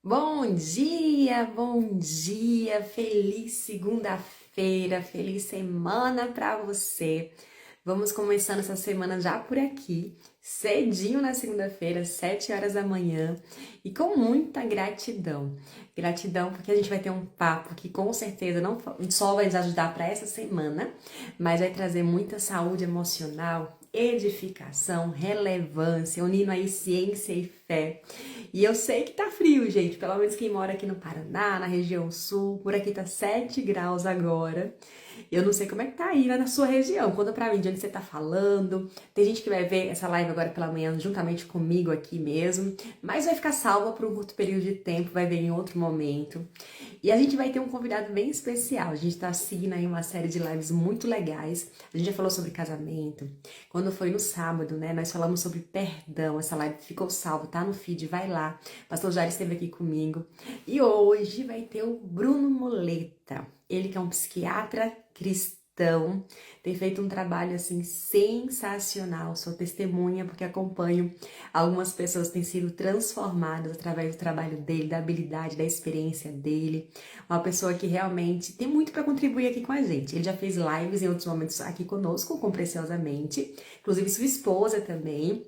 Bom dia, feliz segunda-feira, feliz semana para você. Vamos começando essa semana já por aqui, cedinho na segunda-feira, 7 horas da manhã, e com muita gratidão. Gratidão porque a gente vai ter um papo que com certeza não só vai nos ajudar para essa semana, mas vai trazer muita saúde emocional, edificação, relevância, unindo aí ciência e fé. E eu sei que tá frio, gente. Pelo menos quem mora aqui no Paraná, na região sul, por aqui tá 7 graus agora. Eu não sei como é que tá aí na sua região. Conta pra mim de onde você tá falando. Tem gente que vai ver essa live agora pela manhã juntamente comigo aqui mesmo, mas vai ficar salva por um curto período de tempo, vai ver em outro momento. E a gente vai ter um convidado bem especial. A gente tá seguindo aí uma série de lives muito legais. A gente já falou sobre casamento. Quando foi no sábado, né, nós falamos sobre perdão. Essa live ficou salva, tá no feed, vai lá. Pastor Jair esteve aqui comigo. E hoje vai ter o Bruno Moleta. Ele que é um psiquiatra cristão, tem feito um trabalho assim sensacional. Sou testemunha porque acompanho algumas pessoas que têm sido transformadas através do trabalho dele, da habilidade, da experiência dele. Uma pessoa que realmente tem muito para contribuir aqui com a gente. Ele já fez lives em outros momentos aqui conosco, com Preciosamente, inclusive sua esposa também.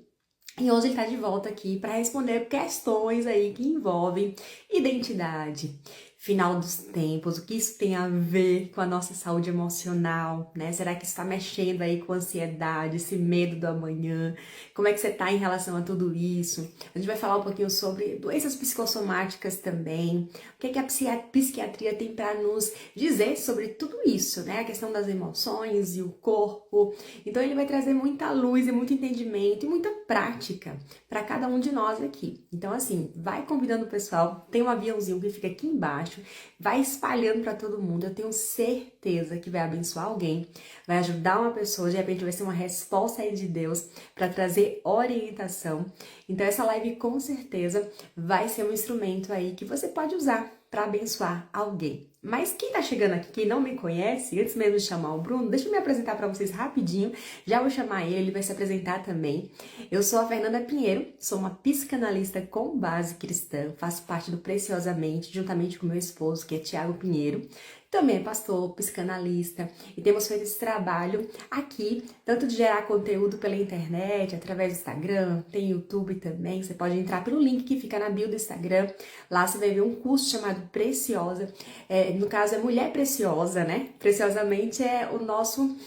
E hoje ele está de volta aqui para responder questões aí que envolvem identidade, final dos tempos, o que isso tem a ver com a nossa saúde emocional, né? Será que isso está mexendo aí com ansiedade, esse medo do amanhã? Como é que você está em relação a tudo isso? A gente vai falar um pouquinho sobre doenças psicossomáticas também, o que é que a psiquiatria tem para nos dizer sobre tudo isso, né? A questão das emoções e o corpo. Então ele vai trazer muita luz e muito entendimento e muita prática para cada um de nós aqui. Então assim, vai convidando o pessoal, tem um aviãozinho que fica aqui embaixo, vai espalhando para todo mundo. Eu tenho certeza que vai abençoar alguém, vai ajudar uma pessoa, de repente vai ser uma resposta aí de Deus para trazer orientação. Então essa live com certeza vai ser um instrumento aí que você pode usar para abençoar alguém. Mas quem tá chegando aqui, quem não me conhece, antes mesmo de chamar o Bruno, deixa eu me apresentar para vocês rapidinho. Já vou chamar ele vai se apresentar também. Eu sou a Fernanda Pinheiro, sou uma psicanalista com base cristã, faço parte do Preciosamente, juntamente com meu esposo, que é Tiago Pinheiro. Também é pastor, psicanalista, e temos feito esse trabalho aqui, tanto de gerar conteúdo pela internet, através do Instagram, tem YouTube também, você pode entrar pelo link que fica na bio do Instagram, lá você vai ver um curso chamado Preciosa, no caso é Mulher Preciosa, né? Preciosamente é o nosso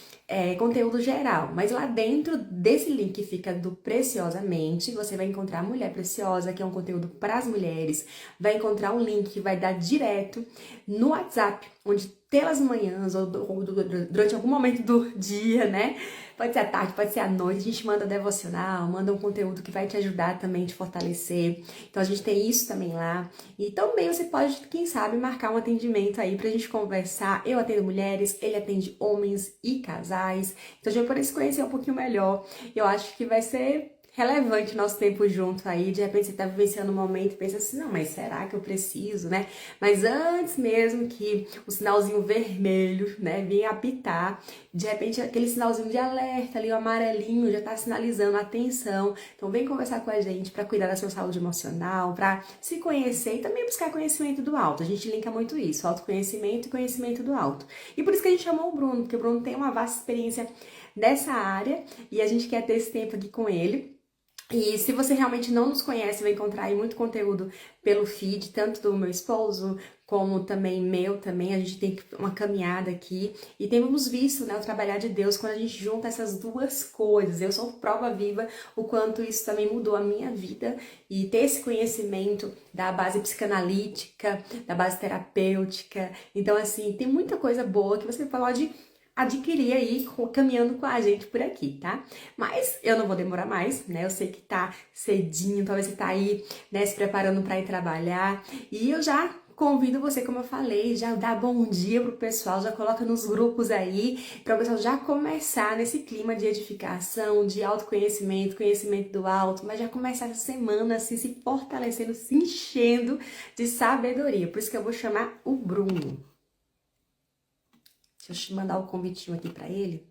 conteúdo geral, mas lá dentro desse link que fica do Preciosamente, você vai encontrar Mulher Preciosa, que é um conteúdo para as mulheres, vai encontrar um link que vai dar direto no WhatsApp, onde pelas manhãs ou durante algum momento do dia, né? Pode ser à tarde, pode ser à noite, a gente manda devocional, manda um conteúdo que vai te ajudar também, te fortalecer. Então a gente tem isso também lá. E também você pode, quem sabe, marcar um atendimento aí pra gente conversar. Eu atendo mulheres, ele atende homens e casais. Então a gente vai poder se conhecer um pouquinho melhor. Eu acho que vai ser relevante nosso tempo junto aí, de repente você tá vivenciando um momento e pensa assim, não, mas será que eu preciso, né? Mas antes mesmo que o sinalzinho vermelho, né, venha apitar, de repente aquele sinalzinho de alerta ali, o amarelinho, já tá sinalizando atenção. Então vem conversar com a gente para cuidar da sua saúde emocional, para se conhecer e também buscar conhecimento do alto. A gente linka muito isso, autoconhecimento e conhecimento do alto. E por isso que a gente chamou o Bruno, porque o Bruno tem uma vasta experiência nessa área e a gente quer ter esse tempo aqui com ele. E se você realmente não nos conhece, vai encontrar aí muito conteúdo pelo feed, tanto do meu esposo, como também meu também. A gente tem uma caminhada aqui e temos visto, né, o trabalhar de Deus quando a gente junta essas duas coisas. Eu sou prova viva o quanto isso também mudou a minha vida e ter esse conhecimento da base psicanalítica, da base terapêutica. Então, assim, tem muita coisa boa que você pode adquirir aí caminhando com a gente por aqui, tá? Mas eu não vou demorar mais, né? Eu sei que tá cedinho, talvez você tá aí, né, se preparando para ir trabalhar. E eu já convido você, como eu falei, já dá bom dia pro pessoal, já coloca nos grupos aí, para o pessoal já começar nesse clima de edificação, de autoconhecimento, conhecimento do alto, mas já começar essa semana assim, se fortalecendo, se enchendo de sabedoria. Por isso que eu vou chamar o Bruno. Deixa eu mandar o convitinho aqui para ele.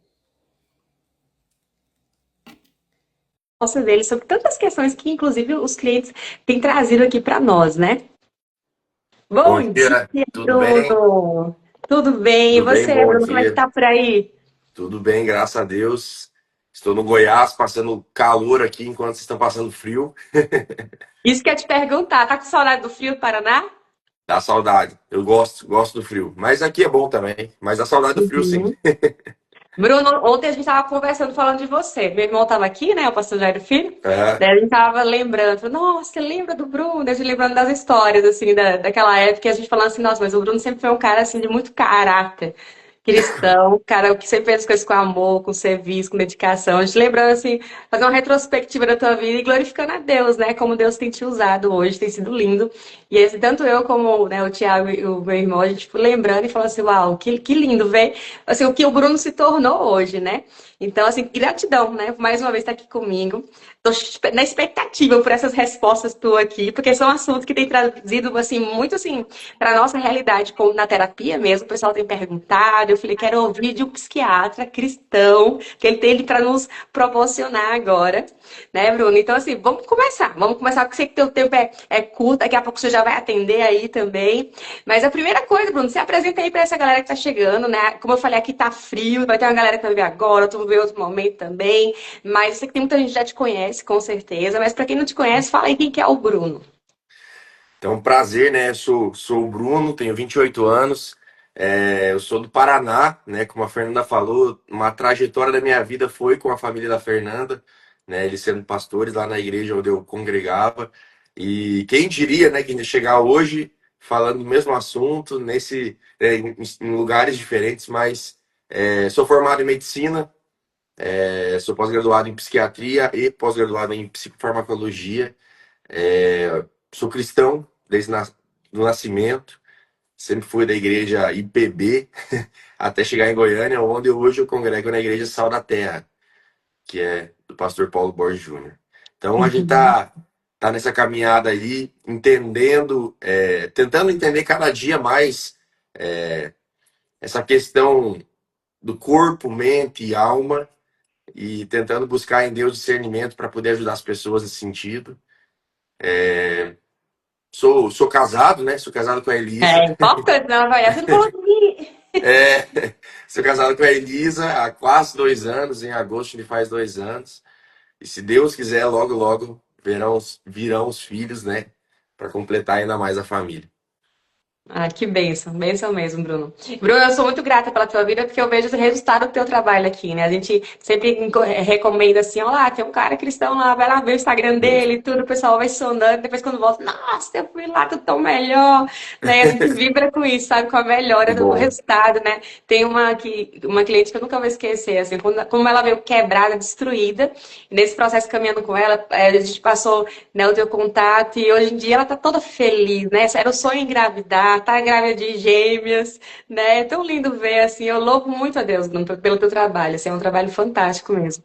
Nossa dele sobre tantas questões que, inclusive, os clientes têm trazido aqui para nós, né? Bom Bom dia, dia, tudo bem? Bruno. Tudo bem? E Tudo bem, você, bom Bruno, como é que dia. tá por aí? Tudo bem, graças a Deus. Estou no Goiás, passando calor aqui enquanto vocês estão passando frio. Isso que eu ia te perguntar, tá com saudade do frio do Paraná? Dá saudade. Eu gosto do frio. Mas aqui é bom também. Mas dá saudade do frio, sim. Uhum. Bruno, ontem a gente tava conversando, falando de você. Meu irmão tava aqui, né, o pastor Jair Filho. É. Daí a gente tava lembrando, falou, nossa, você lembra do Bruno? Daí a gente lembrando das histórias, assim, daquela época, e a gente falando assim, nossa, mas o Bruno sempre foi um cara, assim, de muito caráter. Cristão, cara, o que sempre fez as coisas com amor, com serviço, com dedicação. A gente lembrando, assim, fazer uma retrospectiva da tua vida e glorificando a Deus, né? Como Deus tem te usado hoje, tem sido lindo. E esse, tanto eu como, né, o Thiago e o meu irmão, a gente ficou lembrando e falando assim, uau, que lindo ver, assim, o que o Bruno se tornou hoje, né? Então, assim, gratidão, né? Por mais uma vez estar aqui comigo. Tô na expectativa por essas respostas tuas aqui, porque são assuntos que têm trazido, assim, muito, assim, para nossa realidade, como na terapia mesmo, o pessoal tem perguntado, eu falei, quero ouvir de um psiquiatra cristão, que ele tem ele para nos proporcionar agora, né, Bruno? Então, assim, vamos começar, porque sei que teu tempo é curto, daqui a pouco você já vai atender aí também, mas a primeira coisa, Bruno, se apresenta aí para essa galera que tá chegando, né, como eu falei, aqui tá frio, vai ter uma galera que vai ver agora, tu vai ver outro momento também, mas eu sei que tem muita gente que já te conhece, com certeza, mas para quem não te conhece, fala aí quem que é o Bruno. Então, um prazer, né? Sou o Bruno, tenho 28 anos. Eu sou do Paraná, né? Como a Fernanda falou, uma trajetória da minha vida foi com a família da Fernanda, né? Eles sendo pastores lá na igreja onde eu congregava. E quem diria, né, que a gente ia chegar hoje falando do mesmo assunto, em lugares diferentes, mas sou formado em medicina, sou pós-graduado em psiquiatria e pós-graduado em psicofarmacologia. Sou cristão do nascimento, sempre fui da igreja IPB até chegar em Goiânia, onde hoje eu congrego na igreja Sal da Terra, que é do pastor Paulo Borges Júnior. Então a gente Uhum. tá nessa caminhada aí, entendendo, tentando entender cada dia mais essa questão do corpo, mente e alma, e tentando buscar em Deus discernimento para poder ajudar as pessoas nesse sentido. Sou casado, né? Sou casado com a É Elisa. importante, não, vai. Você não falou de mim. É, sou casado com a Elisa há quase 2 anos, em agosto ele faz 2 anos. E se Deus quiser, logo, logo virão os filhos, né? Para completar ainda mais a família. Ah, que bênção, bênção mesmo, Bruno. Bruno, eu sou muito grata pela tua vida, porque eu vejo o resultado do teu trabalho aqui, né? A gente sempre recomenda assim, ó lá, tem um cara cristão lá, vai lá ver o Instagram dele e tudo, o pessoal vai sonando, depois quando volta, nossa, eu fui lá, tô tão melhor, né? E a gente vibra com isso, sabe? Com a melhora Que do bom. resultado, né? Tem uma cliente que eu nunca vou esquecer, assim, como ela veio quebrada, destruída, e nesse processo caminhando com ela, a gente passou, né, o teu contato, e hoje em dia ela tá toda feliz, né? Era o sonho engravidar, tá grávida de gêmeas, né? É tão lindo ver, assim, eu louvo muito a Deus, Bruno, pelo teu trabalho, assim, é um trabalho fantástico mesmo.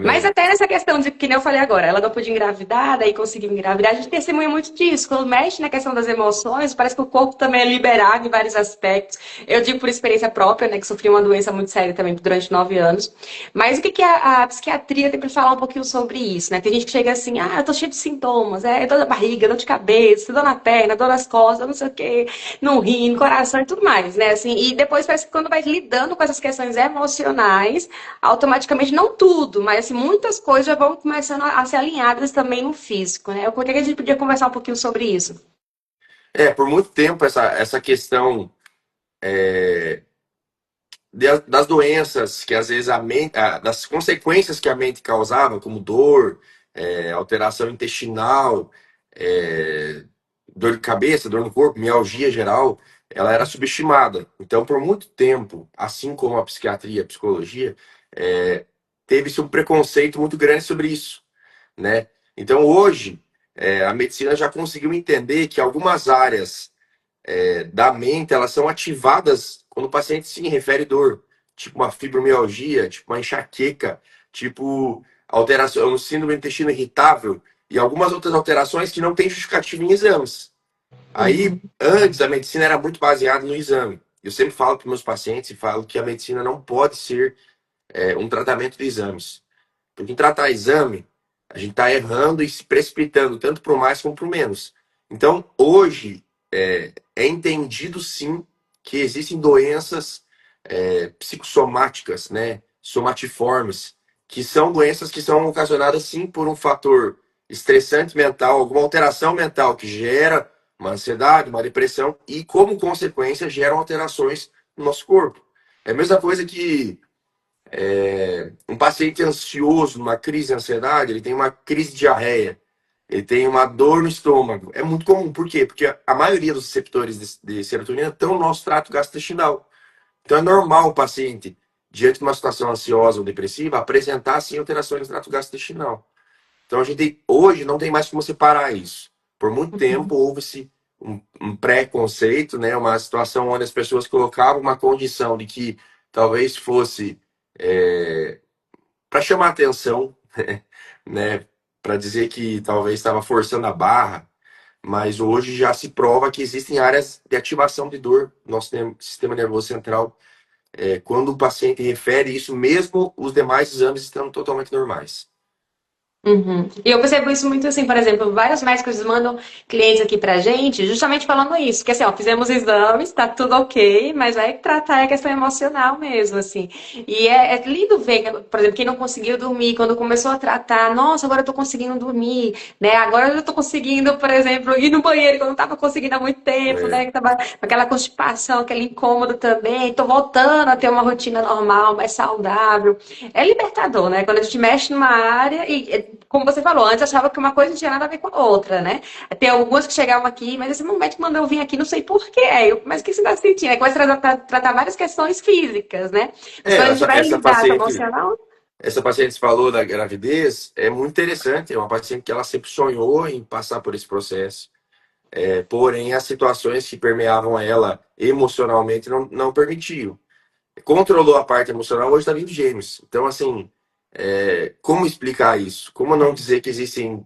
Mas Amém. até nessa questão de que nem eu falei agora, ela não podia engravidar, daí conseguiu engravidar. A gente testemunha muito disso. Quando mexe na questão das emoções, parece que o corpo também é liberado em vários aspectos. Eu digo por experiência própria, né, que sofri uma doença muito séria também durante 9 anos. Mas o que que a psiquiatria tem para falar um pouquinho sobre isso, né? Tem gente que chega assim, ah, eu tô cheio de sintomas, dor da barriga, dor de cabeça, dor na perna, dor nas costas, não sei o quê, no rim, no coração e tudo mais, né? Assim, e depois parece que quando vai lidando com essas questões emocionais, automaticamente, não tudo, mas assim, muitas coisas já vão começando a ser alinhadas também no físico, né? Eu queria que a gente podia conversar um pouquinho sobre isso. Por muito tempo essa questão das doenças que às vezes das consequências que a mente causava, como dor, alteração intestinal, é, dor de cabeça, dor no corpo, mialgia geral, ela era subestimada. Então, por muito tempo, assim como a psiquiatria, a psicologia, é, teve-se um preconceito muito grande sobre isso, né? Então, hoje, a medicina já conseguiu entender que algumas áreas da mente, elas são ativadas quando o paciente se refere dor, tipo uma fibromialgia, tipo uma enxaqueca, tipo alteração no síndrome do intestino irritável e algumas outras alterações que não têm justificativa em exames. Aí, Uhum, antes, a medicina era muito baseada no exame. Eu sempre falo para meus pacientes e falo que a medicina não pode ser um tratamento de exames. Porque em tratar exame, a gente está errando e se precipitando tanto para o mais como para o menos. Então, hoje, é entendido sim que existem doenças psicossomáticas, né? Somatiformes, que são doenças que são ocasionadas sim por um fator estressante mental, alguma alteração mental que gera uma ansiedade, uma depressão e, como consequência, geram alterações no nosso corpo. É a mesma coisa que um paciente ansioso, numa crise de ansiedade, ele tem uma crise de diarreia, ele tem uma dor no estômago. É muito comum. Por quê? Porque a maioria dos receptores de serotonina estão no nosso trato gastrointestinal. Então é normal o paciente, diante de uma situação ansiosa ou depressiva, apresentar sim alterações no trato gastrointestinal. Então a gente hoje não tem mais como separar isso. Por muito Uhum. tempo houve-se um preconceito, né, uma situação onde as pessoas colocavam uma condição de que talvez fosse para chamar atenção, né, para dizer que talvez estava forçando a barra, mas hoje já se prova que existem áreas de ativação de dor no nosso sistema nervoso central, quando o paciente refere isso, mesmo os demais exames estando totalmente normais. Uhum. E eu percebo isso muito assim, por exemplo, vários médicos mandam clientes aqui pra gente, justamente falando isso, que assim, ó, fizemos exames, tá tudo ok, mas vai tratar a questão emocional mesmo, assim. E é lindo ver, por exemplo, quem não conseguiu dormir, quando começou a tratar, nossa, agora eu tô conseguindo dormir, né? Agora eu tô conseguindo, por exemplo, ir no banheiro, que eu não tava conseguindo há muito tempo, né? É, Que tava com aquela constipação, aquele incômodo também, tô voltando a ter uma rotina normal, mais saudável. É libertador, né? Quando a gente mexe numa área e, como você falou, antes eu achava que uma coisa não tinha nada a ver com a outra, né? Tem algumas que chegavam aqui, mas esse momento que mandou eu vir aqui, não sei por quê. Mas o que você está sentindo? Aí começa a tratar várias questões físicas, né? Mas quando a gente vai lidar com o emocional. essa paciente falou da gravidez, é muito interessante, é uma paciente que ela sempre sonhou em passar por esse processo. Porém, as situações que permeavam ela emocionalmente não permitiam. Controlou a parte emocional, hoje está vindo gêmeos. Então, assim, como explicar isso? Como não dizer que existem,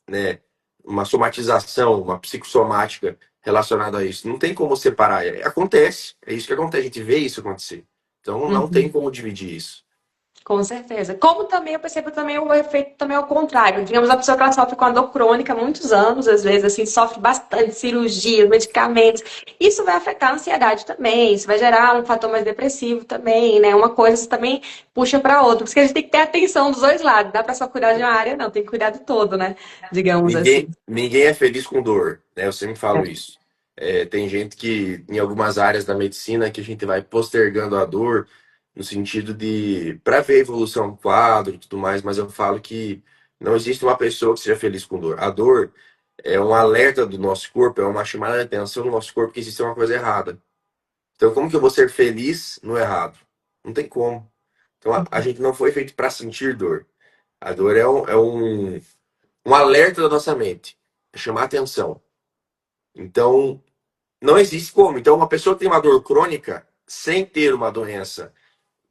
né, uma somatização, uma psicossomática relacionada a isso? Não tem como separar. Acontece, é isso que acontece, a gente vê isso acontecer. Então, não tem Uhum. como dividir isso. Com certeza. Como também eu percebo também o efeito também ao contrário. Digamos, a pessoa que ela sofre com a dor crônica há muitos anos, às vezes, assim, sofre bastante cirurgias, medicamentos. Isso vai afetar a ansiedade também, isso vai gerar um fator mais depressivo também, né? Uma coisa também puxa para outra. Por isso que a gente tem que ter atenção dos dois lados. Não dá para só cuidar de uma área, não. Tem que cuidar de todo, né? Digamos assim. Ninguém é feliz com dor, né? Eu sempre falo isso. Tem gente que, em algumas áreas da medicina, que a gente vai postergando a dor, no sentido de, para ver a evolução do quadro e tudo mais, mas eu falo que não existe uma pessoa que seja feliz com dor. A dor é um alerta do nosso corpo, é uma chamada de atenção do nosso corpo que existe uma coisa errada. Então, como que eu vou ser feliz no errado? Não tem como. Então, a gente não foi feito para sentir dor. A dor um alerta da nossa mente, é chamar atenção. Então, não existe como. Então, uma pessoa que tem uma dor crônica, sem ter uma doença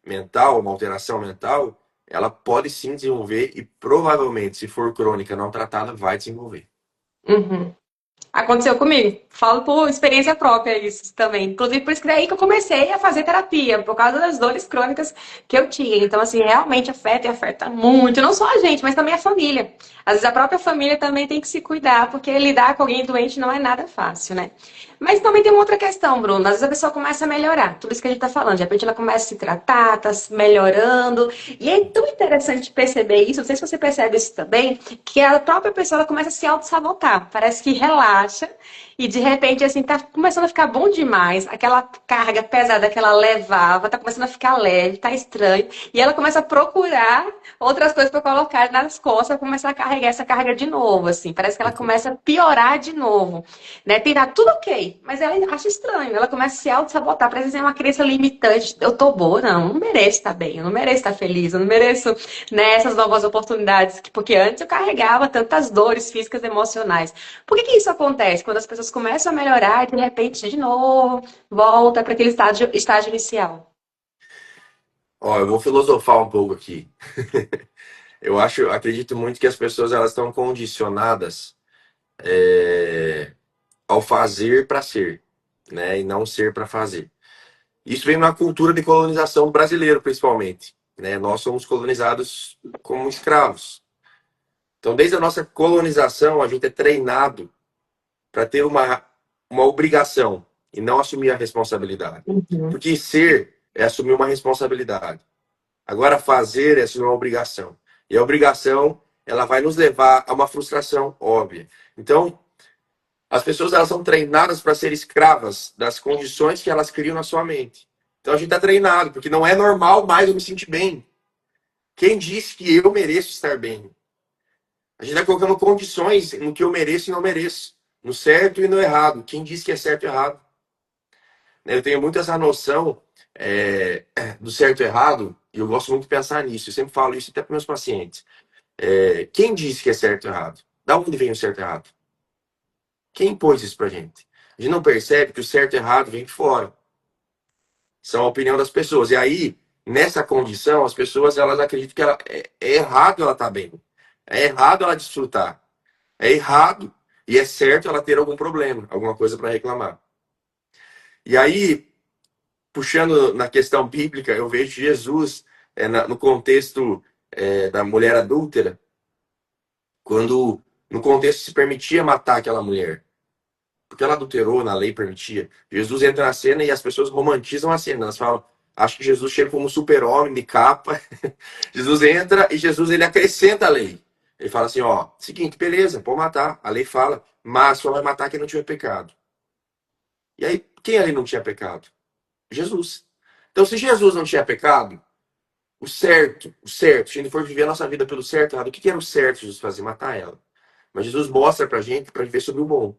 mental, uma alteração mental, ela pode sim desenvolver e provavelmente, se for crônica não tratada, vai desenvolver. Uhum. Aconteceu comigo. Falo por experiência própria isso também. Inclusive, por isso que daí que eu comecei a fazer terapia, por causa das dores crônicas que eu tinha. Então, assim, realmente afeta e afeta muito. Não só a gente, mas também a família. Às vezes a própria família também tem que se cuidar, porque lidar com alguém doente não é nada fácil, né? Mas também tem uma outra questão, Bruno. Às vezes a pessoa começa a melhorar. Tudo isso que a gente tá falando. De repente ela começa a se tratar, tá se melhorando. E é tão interessante perceber isso. Não sei se você percebe isso também, que a própria pessoa ela começa a se auto-sabotar. Parece que relaxa e de repente, assim, tá começando a ficar bom demais. Aquela carga pesada que ela levava, tá começando a ficar leve, tá estranho. E ela começa a procurar outras coisas para colocar nas costas, pra começar a carregar essa carga de novo, assim. Parece que ela começa a piorar de novo, né? Tem tá tudo ok, mas ela acha estranho. Ela começa a se auto-sabotar. Parece ser uma crença limitante. Eu tô boa, não mereço estar bem, eu não mereço estar feliz, eu não mereço, né, essas novas oportunidades. Porque antes eu carregava tantas dores físicas e emocionais. Por que que isso acontece? Quando as pessoas começam a melhorar, de repente, de novo, volta para aquele estágio inicial. Ó, eu vou filosofar um pouco aqui. Acredito muito que as pessoas elas estão condicionadas ao fazer para ser, né, e não ser para fazer. Isso vem na cultura de colonização brasileira, principalmente, né? Nós somos colonizados como escravos. Então, desde a nossa colonização, a gente é treinado para ter uma obrigação e não assumir a responsabilidade. Uhum. Porque ser é assumir uma responsabilidade. Agora, fazer é assumir uma obrigação. E a obrigação, ela vai nos levar a uma frustração óbvia. Então, as pessoas elas são treinadas para ser escravas das condições que elas criam na sua mente. Então, a gente está treinado, porque não é normal mais eu me sentir bem. Quem disse que eu mereço estar bem? A gente está colocando condições no que eu mereço e não mereço. No certo e no errado. Quem disse que é certo e errado? Eu tenho muito essa noção do certo e errado, e eu gosto muito de pensar nisso. Eu sempre falo isso até para meus pacientes. Quem disse que é certo e errado? Da onde vem o certo e errado? Quem impôs isso pra gente? A gente não percebe que o certo e errado vem de fora. São a opinião das pessoas. E aí, nessa condição, as pessoas elas acreditam que é errado ela estar bem. É errado ela desfrutar. É errado e é certo ela ter algum problema, alguma coisa para reclamar. E aí, puxando na questão bíblica, eu vejo Jesus no contexto da mulher adúltera, quando no contexto se permitia matar aquela mulher, porque ela adulterou, na lei permitia. Jesus entra na cena e as pessoas romantizam a cena. Elas falam, acho que Jesus chega como um super-homem de capa. Jesus entra e Jesus ele acrescenta a lei. Ele fala assim, ó, seguinte, beleza, pode matar. A lei fala, mas só vai matar quem não tiver pecado. E aí, quem ali não tinha pecado? Jesus. Então, se Jesus não tinha pecado, se a gente for viver a nossa vida pelo certo, errado, o que era o certo Jesus fazer? Matar ela. Mas Jesus mostra pra gente para viver sobre o bom.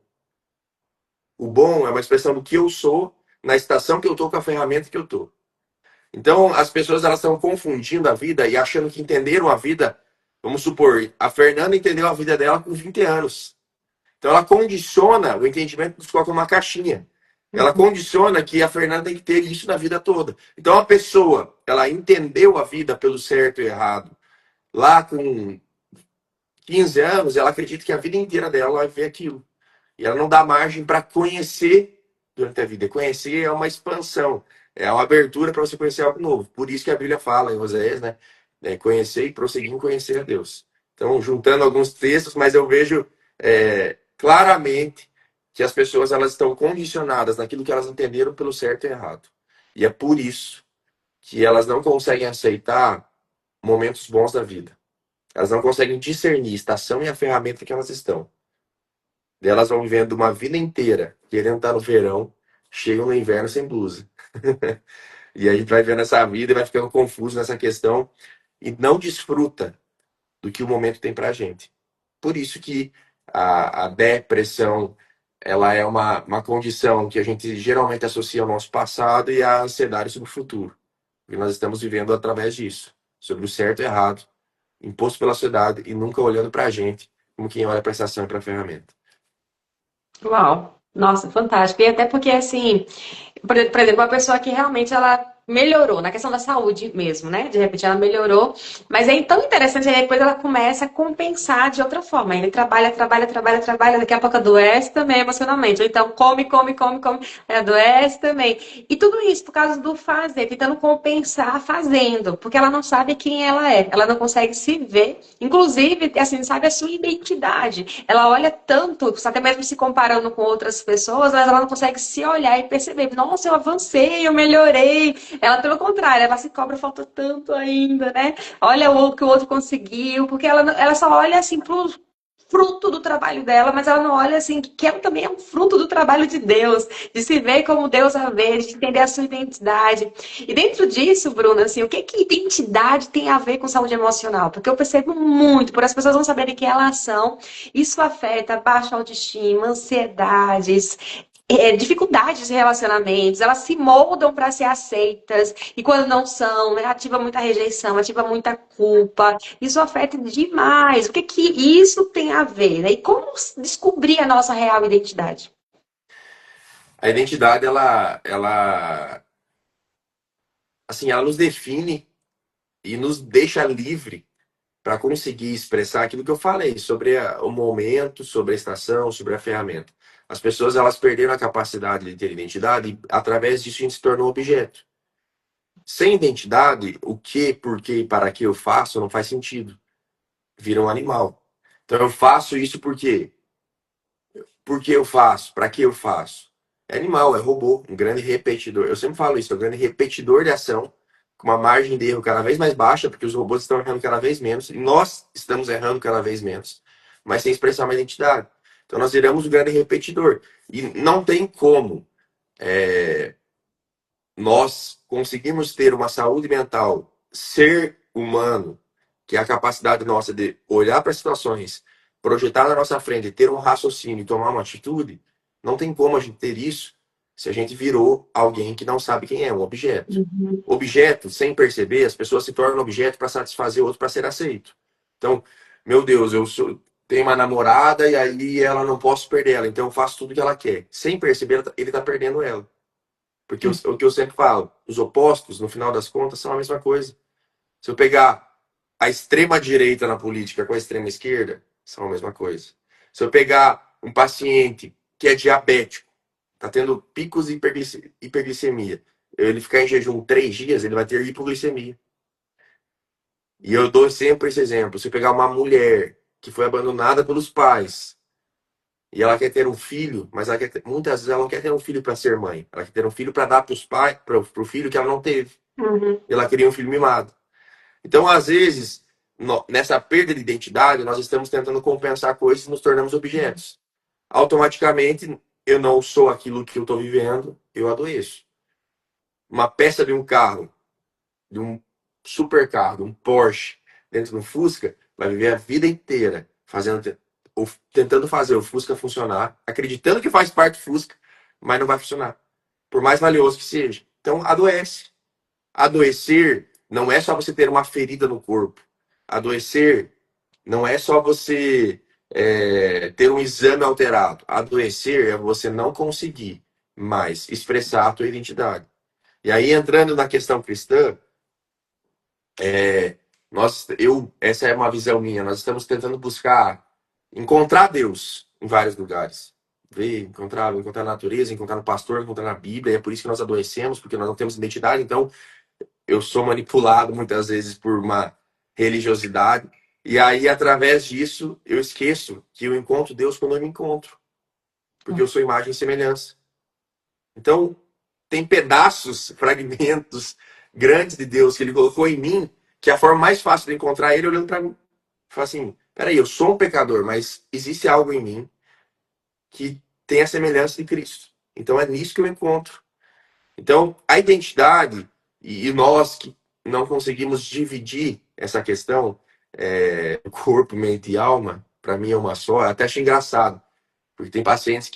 O bom é uma expressão do que eu sou, na estação que eu tô, com a ferramenta que eu tô. Então, as pessoas elas estão confundindo a vida e achando que entenderam a vida. Vamos supor, a Fernanda entendeu a vida dela com 20 anos. Então, ela condiciona o entendimento dos coloca numa caixinha. Ela condiciona que a Fernanda tem que ter isso na vida toda. Então, a pessoa, ela entendeu a vida pelo certo e errado. Lá com 15 anos, ela acredita que a vida inteira dela vai ver aquilo. E ela não dá margem para conhecer durante a vida. Conhecer é uma expansão, é uma abertura para você conhecer algo novo. Por isso que a Bíblia fala em Oséias, né? Conhecer e prosseguir em conhecer a Deus. Então, juntando alguns textos, mas eu vejo claramente que as pessoas elas estão condicionadas naquilo que elas entenderam pelo certo e errado. E é por isso que elas não conseguem aceitar momentos bons da vida. Elas não conseguem discernir a estação e a ferramenta que elas estão. Elas vão vivendo uma vida inteira querendo estar no verão, chegam no inverno sem blusa. E a gente vai vendo essa vida e vai ficando confuso nessa questão e não desfruta do que o momento tem pra gente. Por isso que a depressão ela é uma condição que a gente geralmente associa ao nosso passado e à ansiedade sobre o futuro. E nós estamos vivendo através disso, sobre o certo e errado, imposto pela sociedade e nunca olhando pra gente como quem olha para a estação e para a ferramenta. Uau! Nossa, fantástico. E até porque, assim, por exemplo, uma pessoa que realmente ela melhorou, na questão da saúde mesmo, né? De repente ela melhorou, mas é tão interessante, aí depois ela começa a compensar de outra forma. Ele trabalha, trabalha, trabalha, trabalha, daqui a pouco adoece também emocionalmente. Ou então come, come, come, come, aí adoece também. E tudo isso por causa do fazer, tentando compensar fazendo, porque ela não sabe quem ela é, ela não consegue se ver, inclusive, assim, sabe a sua identidade. Ela olha tanto, até mesmo se comparando com outras pessoas, mas ela não consegue se olhar e perceber, nossa, eu avancei, eu melhorei. Ela, pelo contrário, ela se cobra, falta tanto ainda, né? Olha o que o outro conseguiu, porque ela só olha assim pro fruto do trabalho dela, mas ela não olha assim, que ela também é um fruto do trabalho de Deus, de se ver como Deus a vê, de entender a sua identidade. E dentro disso, Bruna, assim, o que que identidade tem a ver com saúde emocional? Porque eu percebo muito, por as pessoas não saberem quem elas são, isso afeta baixa autoestima, ansiedades, dificuldades de relacionamentos, elas se moldam para ser aceitas, e quando não são, né, ativa muita rejeição, ativa muita culpa. Isso afeta demais. O que que isso tem a ver, né? E como descobrir a nossa real identidade? A identidade, assim, ela nos define e nos deixa livre para conseguir expressar aquilo que eu falei sobre o momento, sobre a estação, sobre a ferramenta. As pessoas elas perderam a capacidade de ter identidade e através disso a gente se tornou objeto. Sem identidade, o que, por que e para que eu faço não faz sentido. Vira um animal. Então eu faço isso porque por que eu faço? Para que eu faço? É animal, é robô, um grande repetidor. Eu sempre falo isso, é um grande repetidor de ação, com uma margem de erro cada vez mais baixa, porque os robôs estão errando cada vez menos, e nós estamos errando cada vez menos, mas sem expressar uma identidade. Então nós viramos o grande repetidor. E não tem como nós conseguirmos ter uma saúde mental, ser humano, que é a capacidade nossa de olhar para as situações, projetar na nossa frente, ter um raciocínio e tomar uma atitude, não tem como a gente ter isso se a gente virou alguém que não sabe quem é, um objeto. Uhum. Objeto, sem perceber, as pessoas se tornam objeto para satisfazer o outro, para ser aceito. Então, meu Deus, tenho uma namorada e aí ela não posso perder ela, então eu faço tudo que ela quer. Sem perceber, ele está perdendo ela. Porque o que eu sempre falo, os opostos, no final das contas, são a mesma coisa. Se eu pegar a extrema direita na política com a extrema esquerda, são a mesma coisa. Se eu pegar um paciente que é diabético, está tendo picos de hiperglicemia, ele ficar em jejum 3 dias, ele vai ter hipoglicemia. E eu dou sempre esse exemplo. Se eu pegar uma mulher que foi abandonada pelos pais e ela quer ter um filho, mas muitas vezes ela não quer ter um filho para ser mãe. Ela quer ter um filho para dar para os pais, para o filho que ela não teve. Uhum. Ela queria um filho mimado. Então, às vezes, nessa perda de identidade, nós estamos tentando compensar coisas e nos tornamos objetos. Automaticamente, eu não sou aquilo que eu estou vivendo, eu adoeço. Uma peça de um carro, de um supercarro, de um Porsche, dentro de um Fusca, vai viver a vida inteira ou tentando fazer o Fusca funcionar, acreditando que faz parte do Fusca, mas não vai funcionar. Por mais valioso que seja. Então, adoece. Adoecer não é só você ter uma ferida no corpo. Adoecer não é só você ter um exame alterado. Adoecer é você não conseguir mais expressar a tua identidade. E aí, entrando na questão cristã, essa é uma visão minha. Nós estamos tentando buscar encontrar Deus em vários lugares. Encontrar na natureza, encontrar no pastor, encontrar na Bíblia. É por isso que nós adoecemos, porque nós não temos identidade. Então, eu sou manipulado muitas vezes por uma religiosidade. E aí, através disso, eu esqueço que eu encontro Deus quando eu me encontro. Porque eu sou imagem e semelhança. Então, tem pedaços, fragmentos grandes de Deus que ele colocou em mim, que é a forma mais fácil de encontrar ele olhando para mim. Fala assim, peraí, eu sou um pecador, mas existe algo em mim que tem a semelhança de Cristo. Então, é nisso que eu encontro. Então, a identidade, e nós que não conseguimos dividir essa questão, corpo, mente e alma, para mim é uma só, eu até acho engraçado, porque tem pacientes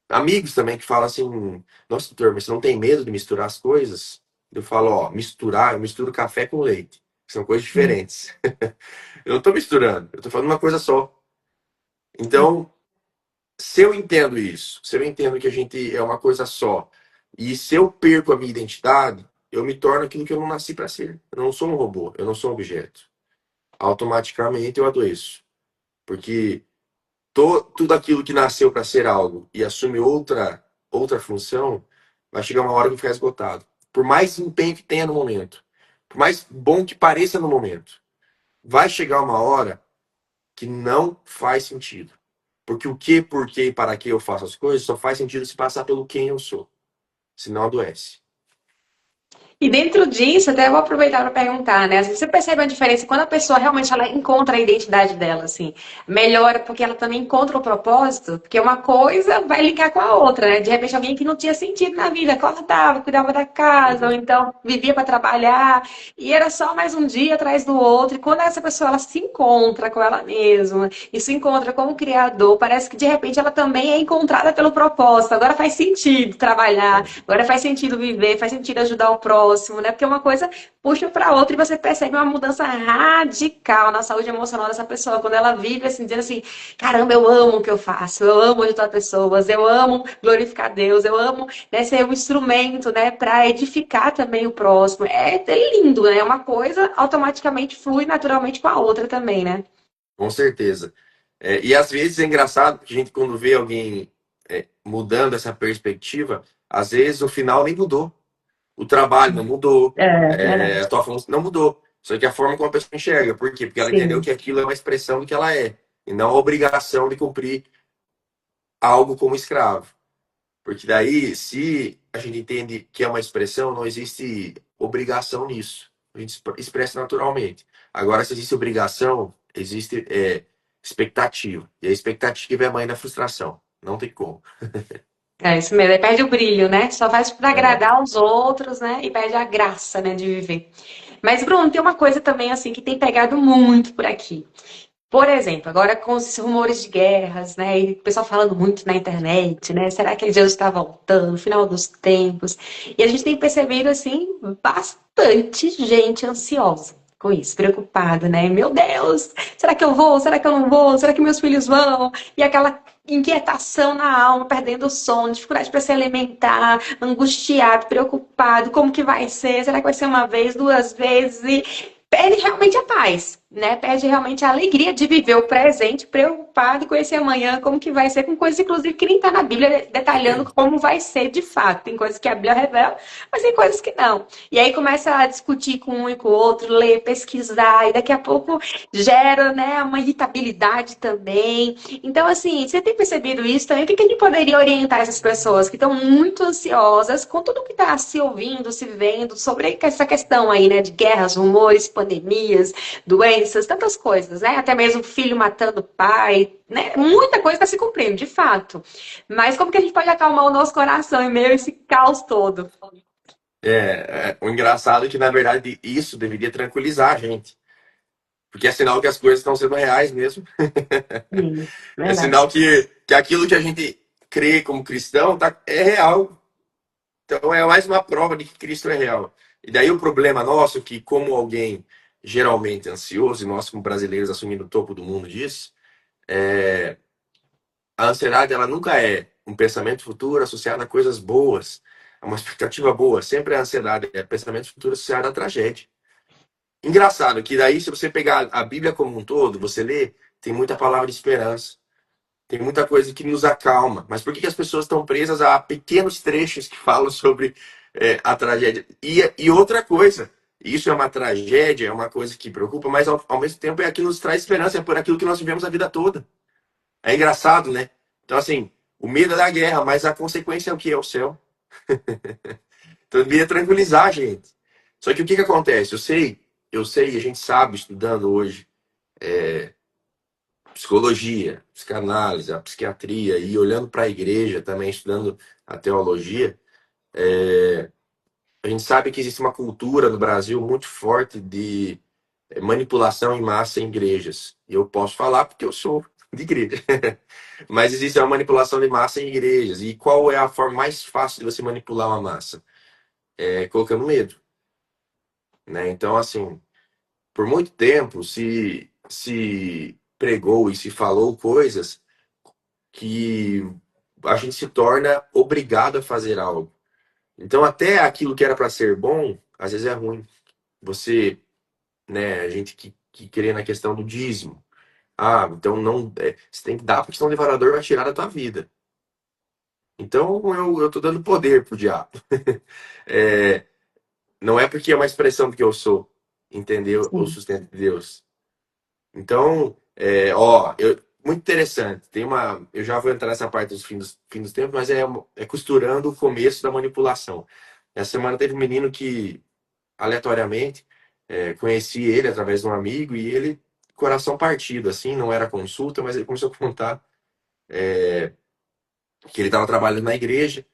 amigos também que falam assim, nossa, doutor, mas você não tem medo de misturar as coisas? Eu falo, ó, eu misturo café com leite, que são coisas diferentes. Eu não estou misturando, eu estou falando uma coisa só. Então, se eu entendo isso, se eu entendo que a gente é uma coisa só, e se eu perco a minha identidade, eu me torno aquilo que eu não nasci para ser. Eu não sou um robô, eu não sou um objeto. Automaticamente eu adoeço. Porque tudo aquilo que nasceu para ser algo e assume outra função, vai chegar uma hora que vai ficar esgotado. Por mais empenho que tenha no momento, por mais bom que pareça no momento, vai chegar uma hora que não faz sentido. Porque o que, por que e para que eu faço as coisas só faz sentido se passar pelo quem eu sou. Senão adoece. E dentro disso, até vou aproveitar para perguntar, né? Você percebe a diferença quando a pessoa realmente ela encontra a identidade dela, assim, melhora porque ela também encontra o propósito, porque uma coisa vai linkar com a outra, né? De repente alguém que não tinha sentido na vida, acordava, cuidava da casa, ou então vivia para trabalhar, e era só mais um dia atrás do outro. E quando essa pessoa ela se encontra com ela mesma e se encontra com o Criador, parece que de repente ela também é encontrada pelo propósito. Agora faz sentido trabalhar, agora faz sentido viver, faz sentido ajudar o próximo, né? Porque uma coisa puxa para outra e você percebe uma mudança radical na saúde emocional dessa pessoa. Quando ela vive assim, dizendo assim, caramba, eu amo o que eu faço, eu amo ajudar pessoas, eu amo glorificar Deus, eu amo, né, ser um instrumento, né, para edificar também o próximo. É lindo, né? Uma coisa automaticamente flui naturalmente com a outra também, né? Com certeza. E às vezes é engraçado que a gente, quando vê alguém mudando essa perspectiva, às vezes o final nem mudou. O trabalho não mudou, É, verdade. a tua função não mudou. Só que a forma como a pessoa enxerga. Por quê? Porque ela entendeu Sim. que aquilo é uma expressão do que ela é, e não a obrigação de cumprir algo como escravo. Porque daí, se a gente entende que é uma expressão, não existe obrigação nisso. A gente expressa naturalmente. Agora, se existe obrigação, existe expectativa. E a expectativa é a mãe da frustração. Não tem como. É isso mesmo, aí perde o brilho, né? Só faz para É, agradar os outros, né? E perde a graça, né, de viver. Mas, Bruno, tem uma coisa também, assim, que tem pegado muito por aqui. Por exemplo, agora com os rumores de guerras, né? E o pessoal falando muito na internet, né? Será que Jesus está voltando, final dos tempos? E a gente tem percebido, assim, bastante gente ansiosa com isso, preocupada, né? Meu Deus, será que eu vou? Será que eu não vou? Será que meus filhos vão? E aquela inquietação na alma, perdendo o sono, dificuldade para se alimentar, angustiado, preocupado, como que vai ser? Será que vai ser uma vez, duas vezes? E perde realmente a paz, né? Perde realmente a alegria de viver o presente, preocupado com esse amanhã, como que vai ser, com coisas, inclusive, que nem está na Bíblia detalhando como vai ser de fato. Tem coisas que a Bíblia revela, mas tem coisas que não. E aí começa a discutir com um e com o outro, ler, pesquisar, e daqui a pouco gera, né, uma irritabilidade também. Então, assim, você tem percebido isso também? O que a gente poderia orientar essas pessoas que estão muito ansiosas com tudo que está se ouvindo, se vendo sobre essa questão aí, né, de guerras, rumores, pandemias, doenças, tantas coisas, né? Até mesmo filho matando pai, né? Muita coisa está se cumprindo, de fato. Mas como que a gente pode acalmar o nosso coração em meio a esse caos todo? o engraçado é que, na verdade, isso deveria tranquilizar a gente. Porque é sinal que as coisas estão sendo reais mesmo. Sim, É verdade. sinal que aquilo que a gente crê como cristão é real. Então é mais uma prova de que Cristo é real. E daí o problema nosso, é que como alguém geralmente ansioso, e nós como brasileiros assumindo o topo do mundo disso, a ansiedade ela nunca é um pensamento futuro associado a coisas boas, a uma expectativa boa. Sempre a ansiedade é pensamento futuro associado à tragédia. Engraçado que daí, se você pegar a Bíblia como um todo, você lê, tem muita palavra de esperança. Tem muita coisa que nos acalma. Mas por que as pessoas estão presas a pequenos trechos que falam sobre a tragédia? E outra coisa, isso é uma tragédia, é uma coisa que preocupa, mas ao mesmo tempo é aquilo que nos traz esperança, é por aquilo que nós vivemos a vida toda. É engraçado, né? Então, assim, o medo é da guerra, mas a consequência é o que? É o céu. Então, devia tranquilizar a gente. Só que o que, que acontece? Eu sei, a gente sabe, estudando hoje, psicologia, psicanálise, a psiquiatria e olhando para a igreja também, estudando a teologia, a gente sabe que existe uma cultura no Brasil muito forte de manipulação em massa em igrejas. E eu posso falar porque eu sou de igreja. Mas existe uma manipulação de massa em igrejas. E qual é a forma mais fácil de você manipular uma massa? É colocando medo. Né? Então, assim, por muito tempo se pregou e se falou coisas que a gente se torna obrigado a fazer algo. Então, até aquilo que era para ser bom, às vezes é ruim. Você, né, a gente que crê na questão do dízimo. Ah, então não, você tem que dar porque senão o devorador vai tirar da tua vida. Então, eu tô dando poder pro diabo. É, não é porque é uma expressão do que eu sou, entendeu? O Sim. sustento de Deus. Então, muito interessante. Eu já vou entrar nessa parte dos fim dos tempos, mas é costurando o começo da manipulação. Essa semana teve um menino que, aleatoriamente, conheci ele através de um amigo e ele, coração partido, assim, não era consulta, mas ele começou a contar que ele estava trabalhando na igreja,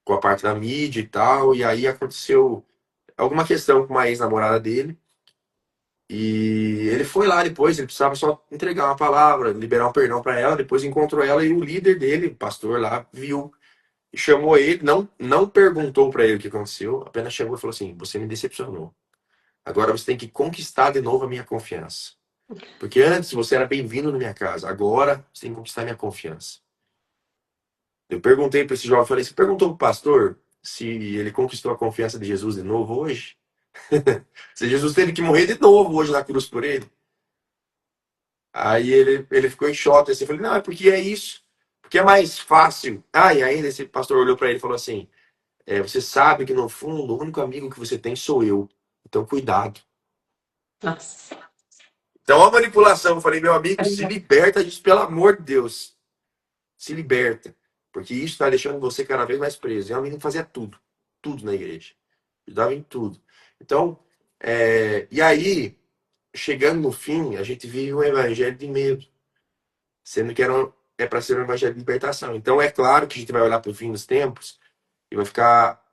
com a parte da mídia e tal, e aí aconteceu alguma questão com uma ex-namorada dele. E ele foi lá depois, ele precisava só entregar uma palavra, liberar um perdão para ela. Depois encontrou ela e o líder dele, o pastor lá, viu e chamou ele. Não perguntou para ele o que aconteceu, apenas chamou e falou assim: Você me decepcionou. Agora você tem que conquistar de novo a minha confiança. Porque antes você era bem-vindo na minha casa, agora você tem que conquistar a minha confiança. Eu perguntei para esse jovem, falei: Você perguntou para o pastor se ele conquistou a confiança de Jesus de novo hoje? Se Jesus teve que morrer de novo hoje na cruz por ele? Aí ele ficou em choque, assim, eu falei, não, é porque é isso, porque é mais fácil. Ah, e ainda esse pastor olhou para ele e falou assim, você sabe que no fundo o único amigo que você tem sou eu, então cuidado. Nossa. Então a manipulação, eu falei, meu amigo, se liberta disso, pelo amor de Deus, se liberta. Porque isso está deixando você cada vez mais preso. E é uma menina que fazia tudo. Tudo na igreja. Ajudava em tudo. Então, e aí, chegando no fim, a gente vive um evangelho de medo. Sendo que é para ser um evangelho de libertação. Então, é claro que a gente vai olhar para o fim dos tempos e vai ficar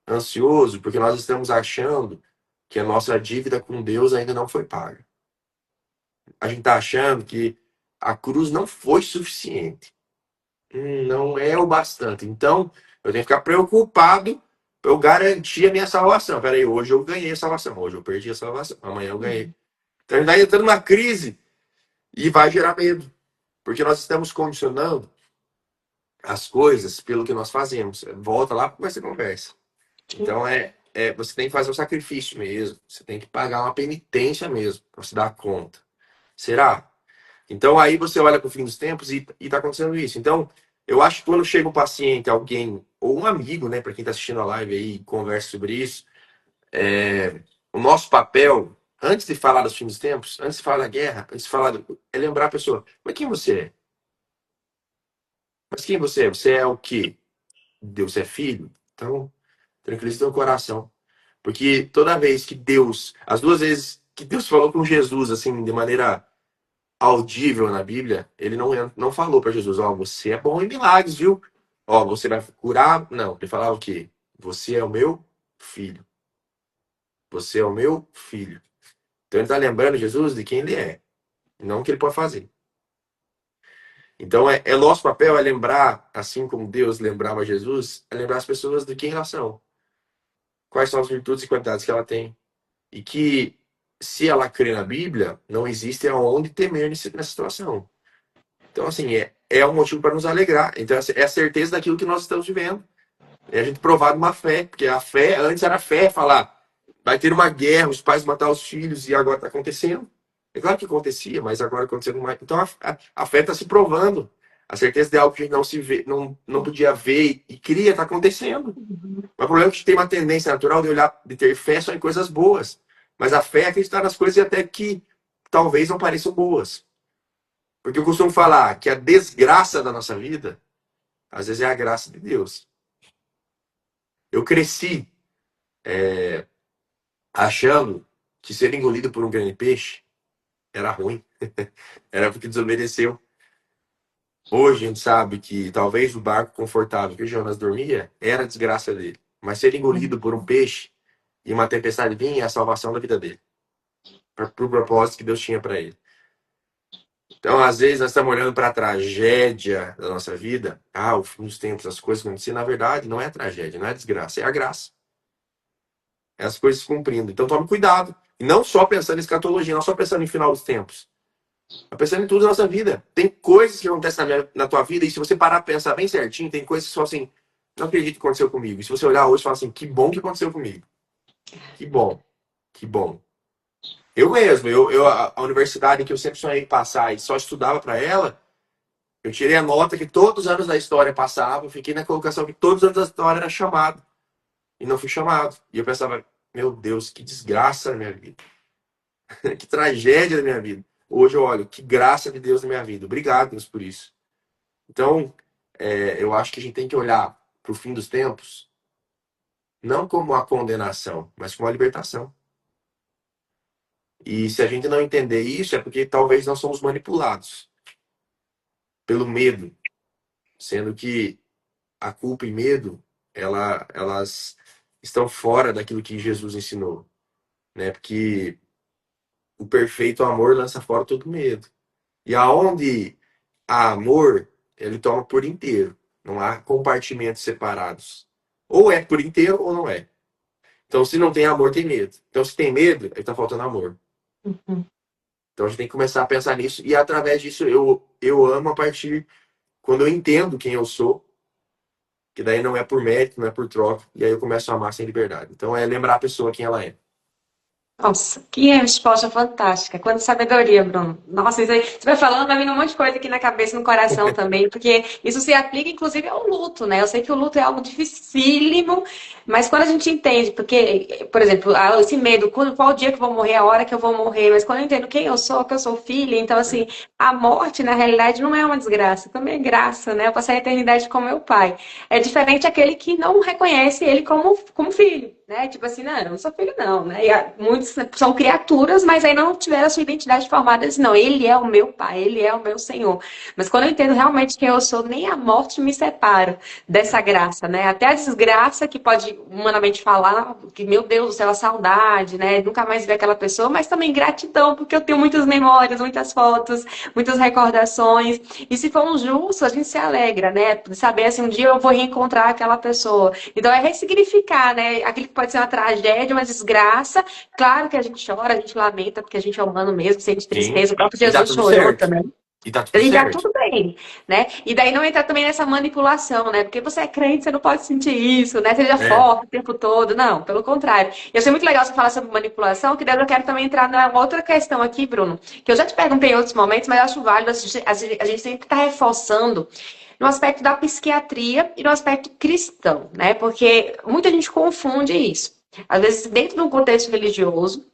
ansioso, porque nós estamos achando que a nossa dívida com Deus ainda não foi paga. A gente está achando que a cruz não foi suficiente. Não é o bastante. Então, eu tenho que ficar preocupado para eu garantir a minha salvação. Peraí, hoje eu ganhei a salvação, hoje eu perdi a salvação, amanhã eu ganhei. Então, a gente vai entrando numa crise e vai gerar medo, porque nós estamos condicionando as coisas pelo que nós fazemos. Volta lá para essa conversa. Então, você tem que fazer um sacrifício mesmo, você tem que pagar uma penitência mesmo, para você dar conta. Será? Então aí você olha para o fim dos tempos e está acontecendo isso. Então, eu acho que quando chega um paciente, alguém, ou um amigo, né, para quem está assistindo a live aí e conversa sobre isso, o nosso papel, antes de falar dos fins dos tempos, antes de falar da guerra, antes de falar, é lembrar a pessoa, mas quem você é? Mas quem você é? Você é o quê? Deus é filho? Então, tranquilize teu coração. Porque toda vez que Deus, as duas vezes que Deus falou com Jesus, assim, de maneira audível na Bíblia, ele não falou para Jesus, ó, você é bom em milagres, viu? Ó, você vai curar. Não, ele falava o quê? Você é o meu filho. Você é o meu filho. Então ele está lembrando Jesus de quem ele é, não o que ele pode fazer. Então é nosso papel é lembrar, assim como Deus lembrava Jesus, é lembrar as pessoas de quem elas são. Quais são as virtudes e qualidades que ela tem. E que, se ela crê na Bíblia, não existe aonde temer nessa situação. Então, assim, é um motivo para nos alegrar. Então, é a certeza daquilo que nós estamos vivendo. É a gente provar uma fé, porque a fé, antes era fé, falar, vai ter uma guerra, os pais matar os filhos, e agora está acontecendo. É claro que acontecia, mas agora acontecendo mais. Então, a fé está se provando. A certeza de algo que a gente não se vê, não podia ver e cria, está acontecendo. Mas o problema é que a gente tem uma tendência natural de olhar, de ter fé só em coisas boas. Mas a fé é acreditar nas coisas até que talvez não pareçam boas. Porque eu costumo falar que a desgraça da nossa vida, às vezes, é a graça de Deus. Eu cresci achando que ser engolido por um grande peixe era ruim. Era porque desobedeceu. Hoje a gente sabe que talvez o barco confortável que o Jonas dormia era a desgraça dele. Mas ser engolido por um peixe e uma tempestade vinha é a salvação da vida dele. Para o propósito que Deus tinha para ele. Então, às vezes, nós estamos olhando para a tragédia da nossa vida. O fim dos tempos, as coisas acontecendo. Na verdade, não é tragédia, não é desgraça, é a graça. É as coisas se cumprindo. Então, tome cuidado. E não só pensando em escatologia, não só pensando em final dos tempos. Mas pensando em tudo na nossa vida. Tem coisas que acontecem na tua vida, e se você parar para pensar bem certinho, tem coisas que só assim, não acredito que aconteceu comigo. E se você olhar hoje e falar assim, que bom que aconteceu comigo. Que bom. Que bom. Eu mesmo, a universidade que eu sempre sonhei em passar e só estudava para ela, eu tirei a nota que todos os anos da história passava, fiquei na colocação que todos os anos da história era chamado. E não fui chamado. E eu pensava, meu Deus, que desgraça na minha vida. Que tragédia na minha vida. Hoje eu olho, que graça de Deus na minha vida. Obrigado, Deus, por isso. Então, eu acho que a gente tem que olhar para o fim dos tempos, não como a condenação, mas como a libertação. E se a gente não entender isso, é porque talvez nós somos manipulados pelo medo, sendo que a culpa e medo, elas estão fora daquilo que Jesus ensinou, né? Porque o perfeito amor lança fora todo medo. E aonde há amor, ele toma por inteiro. Não há compartimentos separados. Ou é por inteiro ou não é. Então, se não tem amor, tem medo. Então, se tem medo, ele está faltando amor. Então, a gente tem que começar a pensar nisso. E através disso, eu amo a partir quando eu entendo quem eu sou. Que daí não é por mérito, não é por troca. E aí eu começo a amar sem liberdade. Então, é lembrar a pessoa quem ela é. Nossa, que resposta fantástica. Quanta sabedoria, Bruno. Nossa, isso aí, você vai falando, vai vindo um monte de coisa aqui na cabeça e no coração também, porque isso se aplica, inclusive, ao luto, né? Eu sei que o luto é algo dificílimo, mas quando a gente entende, porque, por exemplo, esse medo, qual o dia que eu vou morrer, a hora que eu vou morrer, mas quando eu entendo quem eu sou, que eu sou filha, então, assim, a morte, na realidade, não é uma desgraça, também é graça, né? Eu passei a eternidade com meu pai. É diferente aquele que não reconhece ele como filho, né? Tipo assim, não, eu não sou filho, não, né? E muitos são criaturas, mas aí não tiveram a sua identidade formada. Eles, não, ele é o meu pai, ele é o meu Senhor. Mas quando eu entendo realmente quem eu sou, nem a morte me separa dessa graça, né? Até a desgraça que pode humanamente falar, que, meu Deus do céu, a saudade, né? Nunca mais ver aquela pessoa, mas também gratidão, porque eu tenho muitas memórias, muitas fotos, muitas recordações. E se for um justo, a gente se alegra, né? De saber assim, um dia eu vou reencontrar aquela pessoa. Então é ressignificar, né? Aquilo que pode ser uma tragédia, uma desgraça. Claro que a gente chora, a gente lamenta, porque a gente é humano mesmo, sente Sim. tristeza. O próprio E tá Jesus tudo chorou certo. também. E tá tudo E dá certo. tudo bem, né? E daí não entrar também nessa manipulação, né? Porque você é crente, você não pode sentir isso, né? Seja É. forte o tempo todo. Não, pelo contrário. Eu achei muito legal você falar sobre manipulação, que daí eu quero também entrar numa outra questão aqui, Bruno, que eu já te perguntei em outros momentos, mas eu acho válido a gente sempre estar reforçando no aspecto da psiquiatria e no aspecto cristão, né? Porque muita gente confunde isso. Às vezes, dentro de um contexto religioso,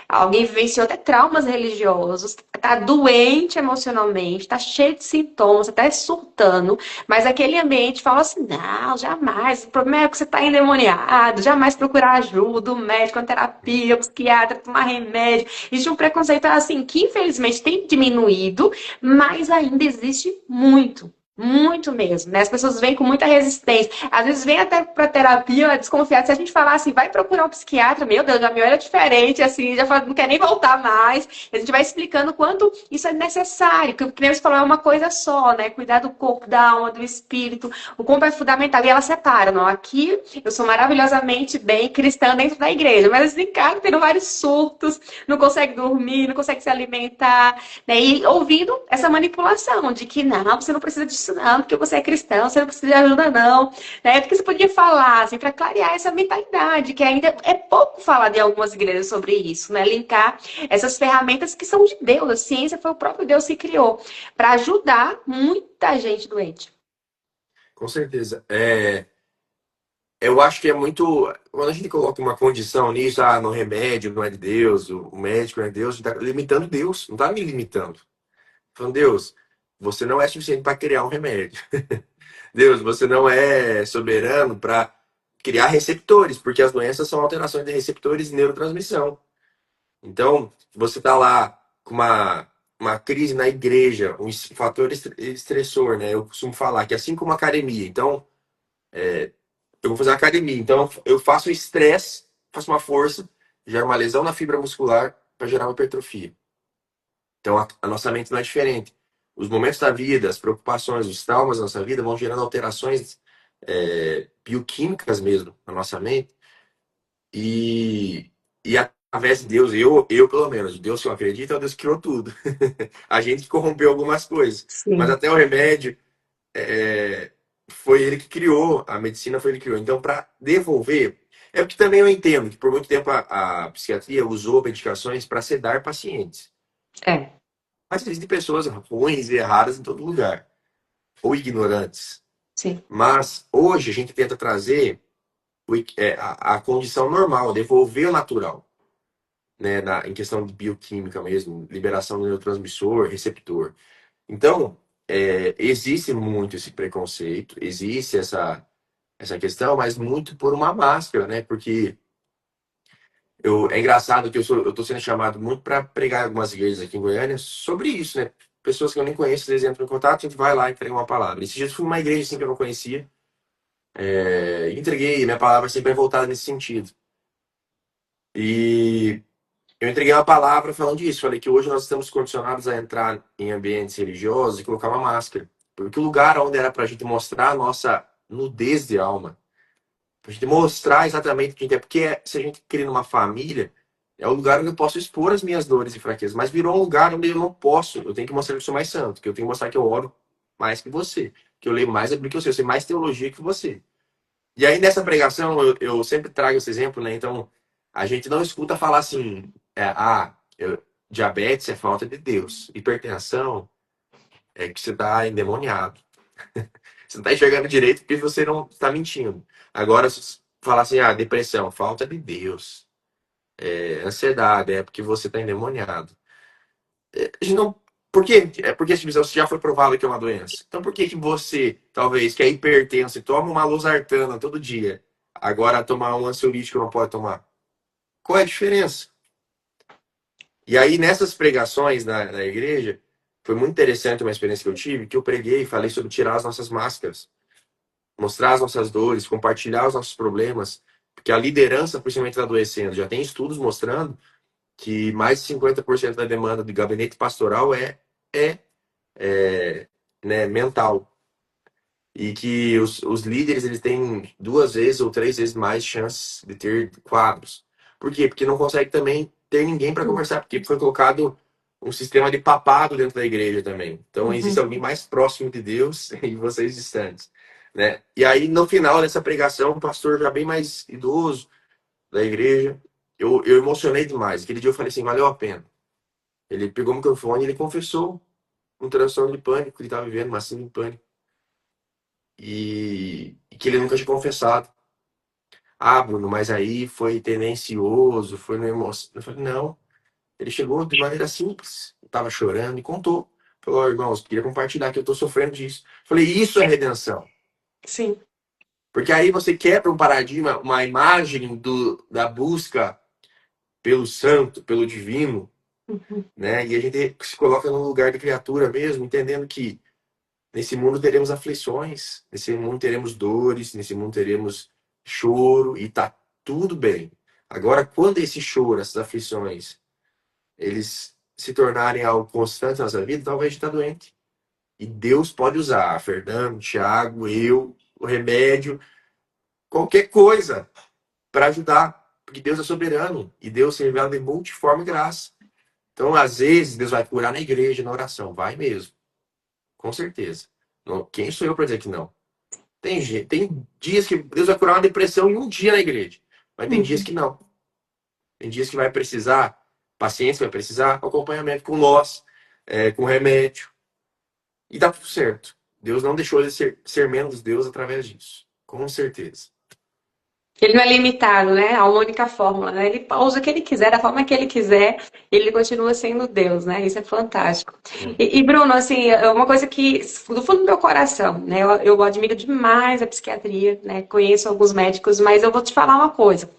alguém vivenciou até traumas religiosos, tá doente emocionalmente, tá cheio de sintomas, até surtando, mas aquele ambiente fala assim: não, jamais, o problema é que você tá endemoniado, jamais procurar ajuda, um médico, uma terapia, um psiquiatra, tomar remédio. Existe um preconceito assim que infelizmente tem diminuído, mas ainda existe muito. Muito mesmo, né? As pessoas vêm com muita resistência. Às vezes vem até para terapia desconfiada. Se a gente falar assim, vai procurar um psiquiatra, meu Deus, a minha era diferente, assim, já fala, não quer nem voltar mais. A gente vai explicando o quanto isso é necessário, que nem você falou, é uma coisa só, né? Cuidar do corpo, da alma, do espírito. O corpo é fundamental. E ela separa, não? Aqui eu sou maravilhosamente bem cristã dentro da igreja, mas assim, cara, tendo vários surtos, não consegue dormir, não consegue se alimentar, né? E ouvindo essa manipulação de que não, você não precisa disso não, porque você é cristão, você não precisa de ajuda não, né? Porque você podia falar, assim, para clarear essa mentalidade, que ainda é pouco falado em algumas igrejas sobre isso, né? Linkar essas ferramentas que são de Deus, a ciência foi o próprio Deus que criou, para ajudar muita gente doente. Com certeza. Eu acho que é muito. Quando a gente coloca uma condição nisso, no remédio não é de Deus, o médico não é de Deus, a gente tá limitando Deus, não tá me limitando. Falando, Deus, você não é suficiente para criar um remédio. Deus, você não é soberano para criar receptores, porque as doenças são alterações de receptores de neurotransmissão. Então, você tá lá com uma crise na igreja, um fator estressor, né? Eu costumo falar que assim como a academia, então eu vou fazer academia. Então, eu faço estresse, faço uma força, gera uma lesão na fibra muscular para gerar uma hipertrofia. Então, a nossa mente não é diferente. Os momentos da vida, as preocupações, os traumas da nossa vida vão gerando alterações bioquímicas mesmo na nossa mente. E através de Deus, eu pelo menos, Deus que eu acredito, é o Deus que criou tudo. A gente que corrompeu algumas coisas. Mas Sim. até o remédio, é, foi ele que criou, a medicina foi ele que criou. Então, para devolver, é porque também eu entendo que por muito tempo a psiquiatria usou medicações para sedar pacientes. É, Mas existem pessoas ruins e erradas em todo lugar, ou ignorantes. sim. Mas hoje a gente tenta trazer a condição normal, devolver o natural, né, em questão de bioquímica mesmo, liberação do neurotransmissor, receptor. Então, existe muito esse preconceito, existe essa questão, mas muito por uma máscara, né? Porque é engraçado que eu tô sendo chamado muito para pregar em algumas igrejas aqui em Goiânia sobre isso, né? Pessoas que eu nem conheço, às vezes entram em contato, a gente vai lá e entrega uma palavra. Esse dia eu fui numa igreja assim que eu não conhecia, e entreguei, minha palavra sempre é voltada nesse sentido. E eu entreguei uma palavra falando disso, falei que hoje nós estamos condicionados a entrar em ambientes religiosos e colocar uma máscara. Porque o lugar onde era para a gente mostrar a nossa nudez de alma, pra gente mostrar exatamente quem é. Porque se a gente cria numa família, é o lugar onde eu posso expor as minhas dores e fraquezas. Mas virou um lugar onde eu não posso. Eu tenho que mostrar que eu sou mais santo. Que eu tenho que mostrar que eu oro mais que você. Que eu leio mais a Bíblia que você. Eu sei mais teologia que você. E aí nessa pregação, eu sempre trago esse exemplo, né? Então, A gente não escuta falar assim, diabetes é falta de Deus, hipertensão é que você está endemoniado. Você não está enxergando direito porque você não está mentindo. Agora, se falar assim, depressão, falta de Deus, ansiedade, é porque você está endemoniado. A gente não. Por quê? É porque tipo, já foi provado que é uma doença. Então por que que você, talvez, que é hipertenso e toma uma losartana todo dia, agora tomar um ansiolítico não pode tomar? Qual é a diferença? E aí, nessas pregações na igreja, foi muito interessante uma experiência que eu tive, que eu preguei e falei sobre tirar as nossas máscaras, mostrar as nossas dores, compartilhar os nossos problemas, porque a liderança, principalmente, está adoecendo. Já tem estudos mostrando que mais de 50% da demanda do gabinete pastoral é, né, mental. E que os líderes eles têm 2 vezes ou 3 vezes mais chances de ter quadros. Por quê? Porque não consegue também ter ninguém para conversar, porque foi colocado um sistema de papado dentro da igreja também. Então existe alguém mais próximo de Deus e vocês distantes, né? E aí no final dessa pregação, um pastor já bem mais idoso da igreja, eu emocionei demais. Aquele dia eu falei assim, valeu a pena. Ele pegou o microfone e ele confessou um transtorno de pânico que ele estava vivendo, uma síndrome de pânico. E que ele nunca tinha confessado. Bruno, mas aí foi tendencioso, foi no emoção. Eu falei, não. Ele chegou de maneira simples, estava chorando e contou. Falou, irmãos, queria compartilhar que eu estou sofrendo disso. Eu falei, isso é redenção. Sim. Porque aí você quebra um paradigma, uma imagem da busca pelo santo, pelo divino, né? E a gente se coloca no lugar de criatura mesmo, entendendo que nesse mundo teremos aflições, nesse mundo teremos dores, nesse mundo teremos choro e tá tudo bem. Agora, quando esse choro, essas aflições, eles se tornarem algo constante na nossa vida, talvez a gente tá doente. E Deus pode usar Fernando, Thiago, eu, o remédio, qualquer coisa para ajudar. Porque Deus é soberano e Deus se revela de multiforme graça. Então, às vezes, Deus vai curar na igreja, na oração. Vai mesmo. Com certeza. Quem sou eu para dizer que não? Tem dias que Deus vai curar uma depressão em um dia na igreja. Mas tem dias que não. Tem dias que vai precisar, paciência vai precisar, acompanhamento com nós, com remédio. E dá tudo certo. Deus não deixou de ser menos Deus através disso. Com certeza. Ele não é limitado, né, a uma única fórmula, né? Ele usa o que ele quiser, da forma que ele quiser, ele continua sendo Deus, né? Isso é fantástico. E, Bruno, assim, é uma coisa que, do fundo do meu coração, né? Eu admiro demais a psiquiatria, né? Conheço alguns médicos, mas eu vou te falar uma coisa.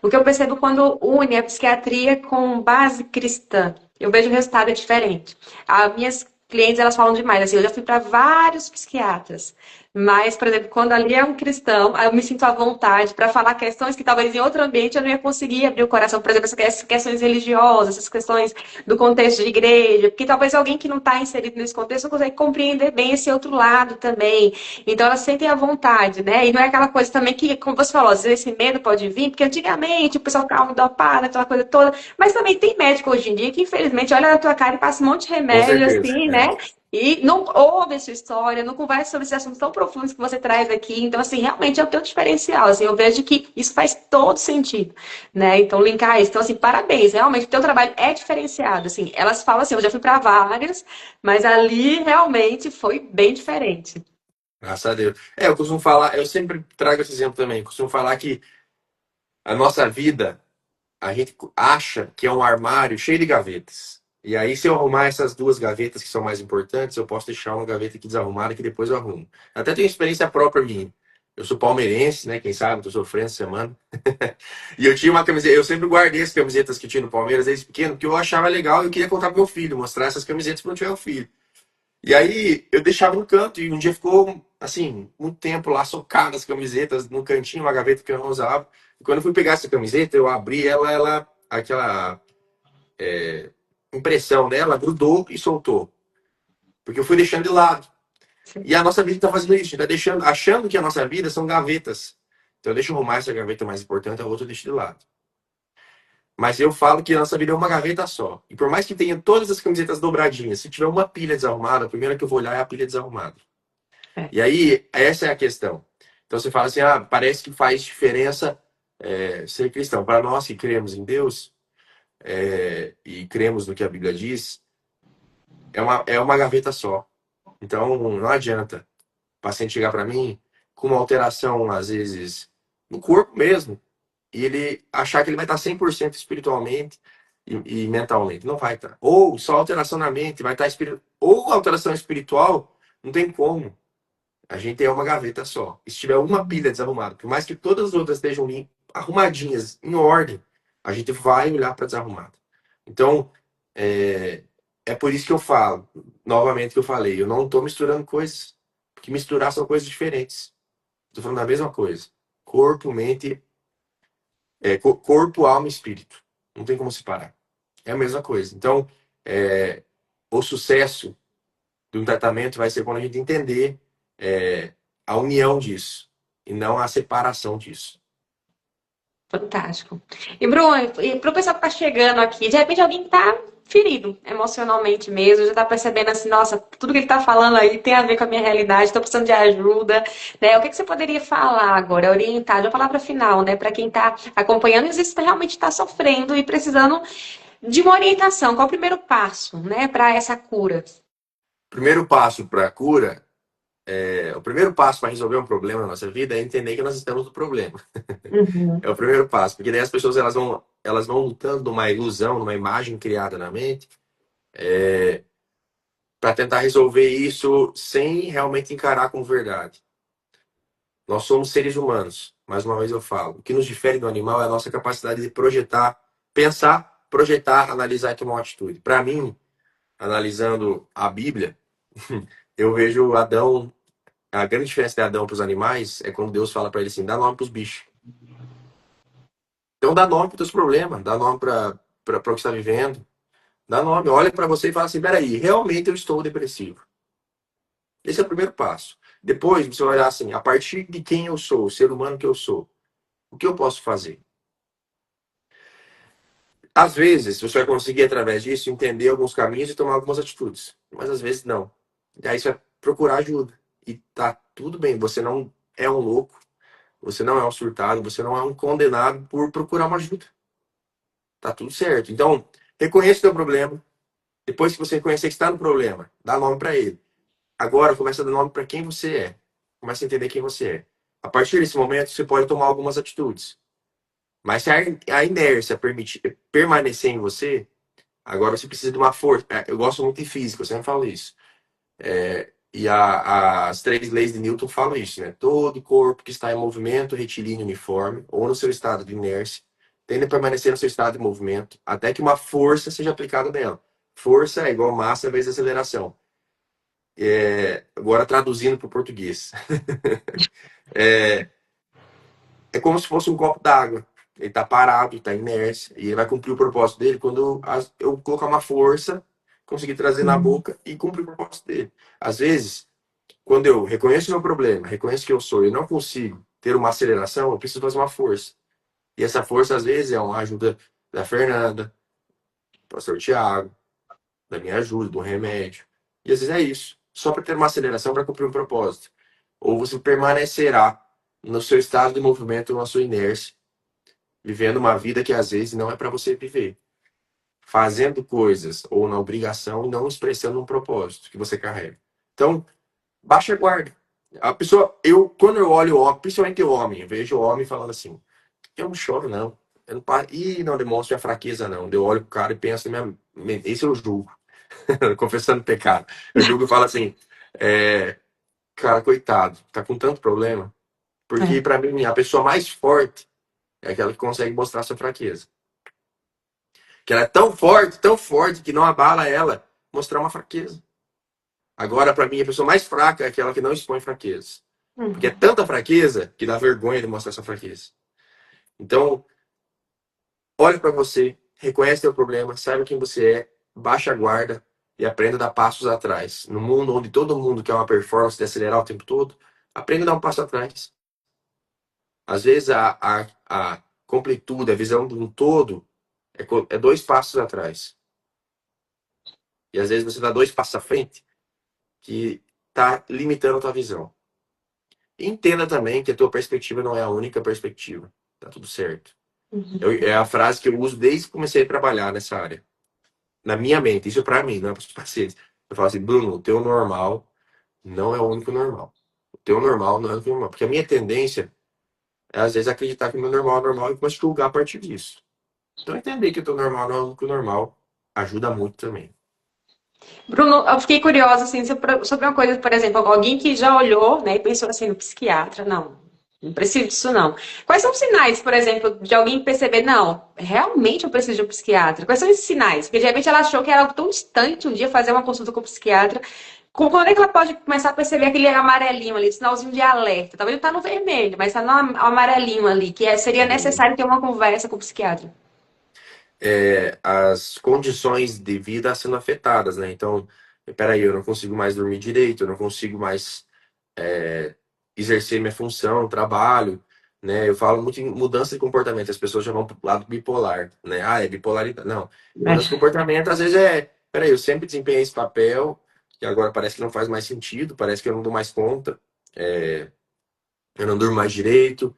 O que eu percebo quando une a psiquiatria com base cristã, eu vejo o resultado é diferente. As minhas clientes, elas falam demais, assim, eu já fui para vários psiquiatras. Mas, por exemplo, quando ali é um cristão, eu me sinto à vontade para falar questões que talvez em outro ambiente eu não ia conseguir abrir o coração. Por exemplo, essas questões religiosas, essas questões do contexto de igreja, porque talvez alguém que não está inserido nesse contexto não consegue compreender bem esse outro lado também. Então, elas sentem à vontade, né? E não é aquela coisa também que, como você falou, às vezes esse medo pode vir, porque antigamente o pessoal ficava dopado, aquela coisa toda. Mas também tem médico hoje em dia que, infelizmente, olha na tua cara e passa um monte de Com remédio, certeza. assim, né? E não ouve a sua história, não conversa sobre esses assuntos tão profundos que você traz aqui. Então, assim, realmente é o teu diferencial. Assim, eu vejo que isso faz todo sentido, né? Então, linkar isso. Então, assim, parabéns. Realmente, o teu trabalho é diferenciado. Assim, elas falam assim, eu já fui para várias, mas ali realmente foi bem diferente. Graças a Deus. Eu costumo falar, eu sempre trago esse exemplo também. Eu costumo falar que a nossa vida, a gente acha que é um armário cheio de gavetas. E aí, se eu arrumar essas 2 gavetas que são mais importantes, eu posso deixar uma gaveta aqui desarrumada que depois eu arrumo. Até tenho experiência própria minha. Eu sou palmeirense, né? Quem sabe, tô sofrendo essa semana. E eu tinha uma camiseta, eu sempre guardei as camisetas que tinha no Palmeiras desde pequeno, porque eu achava legal e eu queria contar pro meu filho, mostrar essas camisetas para o meu filho. E aí eu deixava no canto e um dia ficou, assim, muito tempo lá socado as camisetas no cantinho, uma gaveta que eu não usava. E quando eu fui pegar essa camiseta, eu abri ela aquela impressão dela grudou e soltou. Porque eu fui deixando de lado. E a nossa vida está fazendo isso, está deixando, achando que a nossa vida são gavetas. Então eu deixo arrumar essa gaveta mais importante, a outra eu deixo de lado. Mas eu falo que a nossa vida é uma gaveta só. E por mais que tenha todas as camisetas dobradinhas, se tiver uma pilha desarrumada, a primeira que eu vou olhar é a pilha desarrumada. É. E aí, essa é a questão. Então você fala assim, parece que faz diferença ser cristão. Para nós que cremos em Deus, e cremos no que a Bíblia diz, é uma gaveta só. Então, não adianta o paciente chegar para mim com uma alteração, às vezes, no corpo mesmo, e ele achar que ele vai estar 100% espiritualmente e mentalmente. Não vai estar. Ou só alteração na mente, vai estar espiritual. Ou alteração espiritual, não tem como. A gente é uma gaveta só. E se tiver uma pilha desarrumada, por mais que todas as outras estejam arrumadinhas, em ordem, a gente vai olhar para desarrumada. Então, é, é por isso que eu falo, novamente que eu falei, eu não estou misturando coisas, porque misturar são coisas diferentes. Estou falando da mesma coisa. Corpo, mente, corpo, alma e espírito. Não tem como separar. É a mesma coisa. Então, é, o sucesso de um tratamento vai ser quando a gente entender é, a união disso e não a separação disso. Fantástico. E, Bruno, e para o pessoal que tá chegando aqui, de repente alguém tá ferido emocionalmente mesmo, já tá percebendo assim, nossa, tudo que ele tá falando aí tem a ver com a minha realidade, tô precisando de ajuda, né? O que que você poderia falar agora, orientar, de uma palavra final, né, para quem tá acompanhando e às vezes realmente tá sofrendo e precisando de uma orientação, qual é o primeiro passo, né, para essa cura? Primeiro passo para a cura, o primeiro passo para resolver um problema na nossa vida é entender que nós estamos no problema. Uhum. É o primeiro passo, porque daí as pessoas elas vão lutando numa ilusão, numa imagem criada na mente, para tentar resolver isso sem realmente encarar como verdade. Nós somos seres humanos, mais uma vez eu falo. O que nos difere do animal é a nossa capacidade de projetar, pensar, projetar, analisar e tomar uma atitude. Para mim, analisando a Bíblia, eu vejo Adão. A grande diferença de Adão para os animais é quando Deus fala para ele assim: dá nome para os bichos. Então dá nome para os teus problemas, dá nome para o que está vivendo, dá nome, olha para você e fala assim: peraí, realmente eu estou depressivo. Esse é o primeiro passo. Depois você vai olhar assim: a partir de quem eu sou, o ser humano que eu sou, o que eu posso fazer? Às vezes você vai conseguir, através disso, entender alguns caminhos e tomar algumas atitudes, mas às vezes não. E aí você vai procurar ajuda. E tá tudo bem, você não é um louco, você não é um surtado, você não é um condenado por procurar uma ajuda. Tá tudo certo. Então, reconheça o teu problema. Depois que você reconhecer que está no problema, dá nome para ele. Agora, começa a dar nome para quem você é. Começa a entender quem você é. A partir desse momento, você pode tomar algumas atitudes. Mas se a inércia permanecer em você, agora você precisa de uma força. Eu gosto muito de física, eu sempre falo isso. E as três leis de Newton falam isso, né? Todo corpo que está em movimento retilíneo uniforme, ou no seu estado de inércia, tende a permanecer no seu estado de movimento, até que uma força seja aplicada nela. Força é igual massa vezes aceleração. Agora traduzindo para o português. É como se fosse um copo d'água. Ele está parado, está inércia, e ele vai cumprir o propósito dele quando eu colocar uma força, conseguir trazer na boca e cumprir o propósito dele. Às vezes, quando eu reconheço meu problema, reconheço que eu sou e não consigo ter uma aceleração, eu preciso fazer uma força. E essa força, às vezes, é uma ajuda da Fernanda, do pastor Tiago, da minha ajuda, do remédio. E às vezes é isso. Só para ter uma aceleração para cumprir um propósito. Ou você permanecerá no seu estado de movimento, na sua inércia, vivendo uma vida que às vezes não é para você viver. Fazendo coisas ou na obrigação e não expressando um propósito que você carrega. Então, baixa a guarda. A pessoa, quando eu olho o homem, principalmente o homem, eu vejo o homem falando assim: eu não choro, não. Eu não paro, e não demonstra minha fraqueza, não. Eu olho pro cara e penso, esse eu julgo, confessando pecado. Eu julgo e falo assim: cara, coitado, tá com tanto problema. Porque, É. pra mim, a pessoa mais forte é aquela que consegue mostrar sua fraqueza. Que ela é tão forte, que não abala ela mostrar uma fraqueza. Agora, pra mim, a pessoa mais fraca é aquela que não expõe fraqueza. Porque é Uhum. tanta fraqueza que dá vergonha de mostrar essa fraqueza. Então, olhe para você, reconhece teu problema, saiba quem você é, baixa a guarda e aprenda a dar passos atrás. No mundo onde todo mundo quer uma performance de acelerar o tempo todo, aprenda a dar um passo atrás. Às vezes a completude, a visão de um todo é dois passos atrás. E às vezes você dá dois passos à frente que está limitando a tua visão. Entenda também que a tua perspectiva não é a única perspectiva. tá tudo certo. Uhum. É a frase que eu uso desde que comecei a trabalhar nessa área. Na minha mente, isso é pra mim, não é para os pacientes. Eu falo assim, Bruno, o teu normal não é o único normal. O teu normal não é o único normal. Porque a minha tendência é, às vezes, acreditar que o meu normal é normal e começo a julgar a partir disso. Então, entender que o teu normal não é o único normal ajuda muito também. Bruno, eu fiquei curiosa assim, sobre uma coisa, por exemplo, alguém que já olhou, né, e pensou assim no psiquiatra, não preciso disso não. Quais são os sinais, por exemplo, de alguém perceber, não, realmente eu preciso de um psiquiatra? Quais são esses sinais? Porque de repente ela achou que era algo tão distante um dia fazer uma consulta com o psiquiatra. Quando é que ela pode começar a perceber aquele amarelinho ali, sinalzinho de alerta? Talvez não está no vermelho, mas está no amarelinho ali, seria Uhum. necessário ter uma conversa com o psiquiatra. As condições de vida sendo afetadas, né? Então, peraí, eu não consigo mais dormir direito, eu não consigo mais é, exercer minha função, trabalho, né? Eu falo muito em mudança de comportamento, as pessoas já vão pro lado bipolar, né? Ah, é bipolaridade. Não, mudança de comportamento às vezes peraí, eu sempre desempenhei esse papel, e agora parece que não faz mais sentido, parece que eu não dou mais conta. É, eu não durmo mais direito,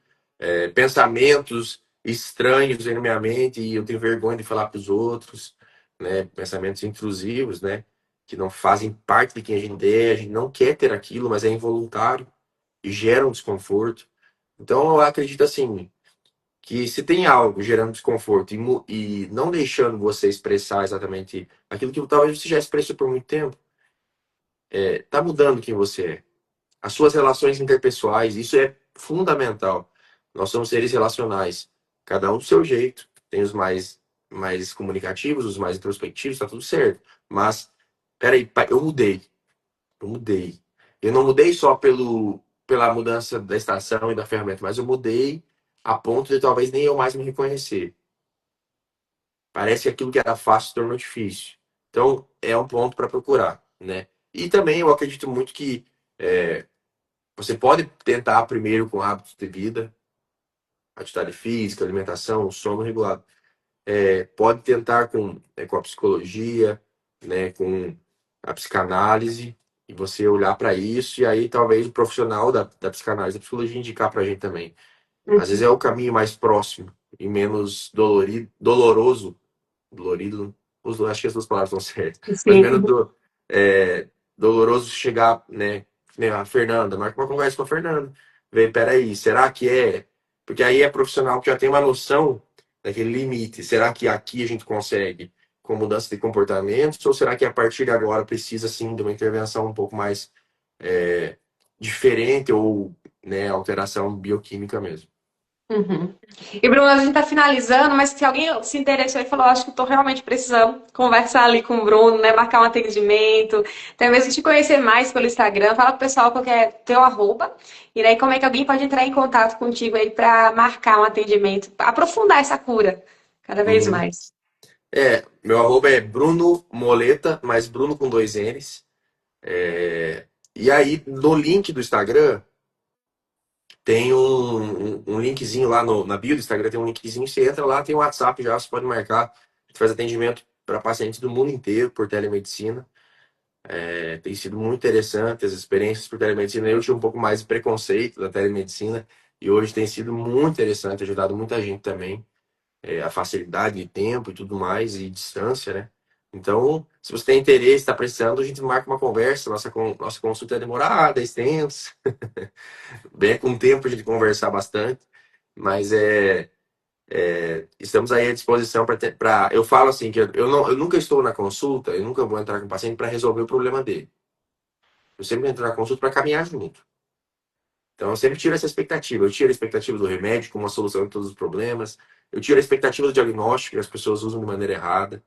pensamentos estranhos vêm na minha mente e eu tenho vergonha de falar para os outros, né? Pensamentos intrusivos, né? Que não fazem parte de quem a gente não quer ter aquilo, mas é involuntário e gera um desconforto. Então eu acredito assim, que se tem algo gerando desconforto e não deixando você expressar exatamente aquilo que talvez você já expressou por muito tempo, tá mudando quem você é. As suas relações interpessoais, isso é fundamental. Nós somos seres relacionais, cada um do seu jeito. Tem os mais comunicativos, os mais introspectivos, tá tudo certo. Mas, peraí, eu mudei. Eu mudei. Eu não mudei só pela mudança da estação e da ferramenta, mas eu mudei a ponto de talvez nem eu mais me reconhecer. Parece que aquilo que era fácil se tornou difícil. Então, é um ponto para procurar, né? E também eu acredito muito que é, você pode tentar primeiro com hábitos de vida, atividade física, alimentação, sono regulado. Pode tentar com a psicologia, né, com a psicanálise, e você olhar para isso, e aí talvez o profissional da psicanálise, da psicologia, indicar para a gente também. Às vezes é o caminho mais próximo e menos doloroso, dolorido, acho que as duas palavras estão certas, mas Sim. menos doloroso chegar, né, a Fernanda, marca uma conversa com a Fernanda, ver, peraí, será que é? Porque aí é profissional que já tem uma noção daquele limite, será que aqui a gente consegue com mudança de comportamentos, ou será que a partir de agora precisa, sim, de uma intervenção um pouco mais é, diferente, ou, né, alteração bioquímica mesmo. Uhum. E Bruno, a gente está finalizando, mas se alguém se interessou e falou, acho que estou realmente precisando conversar ali com o Bruno, né? Marcar um atendimento, até mesmo te conhecer mais pelo Instagram, fala pro pessoal qual que é teu arroba, e daí como é que alguém pode entrar em contato contigo aí para marcar um atendimento, aprofundar essa cura cada vez Uhum. mais. Meu arroba é Bruno Moleta, mas Bruno com dois N's. E aí, no link do Instagram, tem um linkzinho lá na bio do Instagram, tem um linkzinho, você entra lá, tem o WhatsApp já, você pode marcar. A gente faz atendimento para pacientes do mundo inteiro por telemedicina. Tem sido muito interessante as experiências por telemedicina. Eu tinha um pouco mais de preconceito da telemedicina e hoje tem sido muito interessante, ajudado muita gente também. A facilidade de tempo e tudo mais, e distância, né? Então, se você tem interesse, está precisando, a gente marca uma conversa. Nossa consulta é demorada, é extensa. Bem, com o tempo a gente conversar bastante, mas estamos aí à disposição para. Eu falo assim, que eu nunca estou na consulta, eu nunca vou entrar com o paciente para resolver o problema dele. Eu sempre entro na consulta para caminhar junto. Então, eu sempre tiro essa expectativa. Eu tiro a expectativa do remédio como uma solução de todos os problemas. Eu tiro a expectativa do diagnóstico, que as pessoas usam de maneira errada.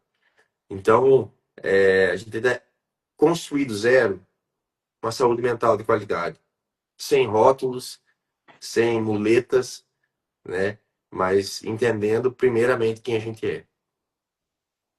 Então, a gente tenta construir do zero uma saúde mental de qualidade, sem rótulos, sem muletas, né? Mas entendendo primeiramente quem a gente é.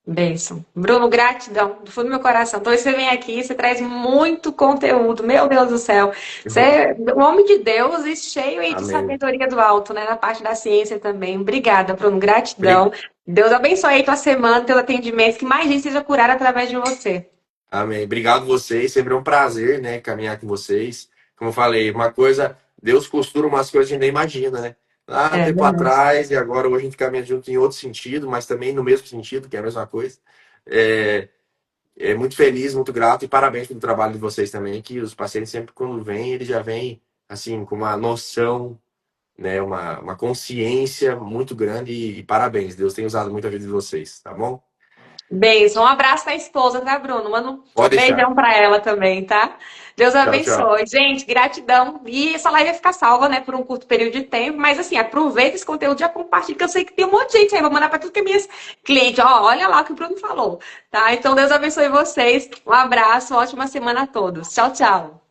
Benção. Bruno, gratidão, do fundo do meu coração. Então, você vem aqui, você traz muito conteúdo, meu Deus do céu. Você é um homem de Deus e cheio aí de Amém. sabedoria do alto, né? Na parte da ciência também. Obrigada, Bruno, Bri- gratidão. Deus abençoe aí tua semana, teu atendimento, que mais gente seja curada através de você. Amém. Obrigado vocês. Sempre é um prazer, né, caminhar com vocês. Como eu falei, uma coisa, Deus costura umas coisas que a gente nem imagina, né? lá É tempo verdade. atrás, e agora hoje a gente caminha junto em outro sentido, mas também no mesmo sentido, que é a mesma coisa. É, muito feliz, muito grato e parabéns pelo trabalho de vocês também, que os pacientes sempre quando vêm, eles já vêm assim, com uma noção, né, uma consciência muito grande e parabéns. Deus tem usado muito a vida de vocês, tá bom? Beijo, um abraço pra esposa, tá, Bruno? Manda um Pode deixar. beijão pra ela também, tá? Deus Tchau, tchau. abençoe. Gente, gratidão. E essa live vai ficar salva, né, por um curto período de tempo, mas assim, aproveita esse conteúdo e já compartilha, que eu sei que tem um monte de gente aí. Vou mandar pra tudo que é minhas clientes. Ó, olha lá o que o Bruno falou, tá? Então, Deus abençoe vocês. Um abraço, uma ótima semana a todos. Tchau, tchau.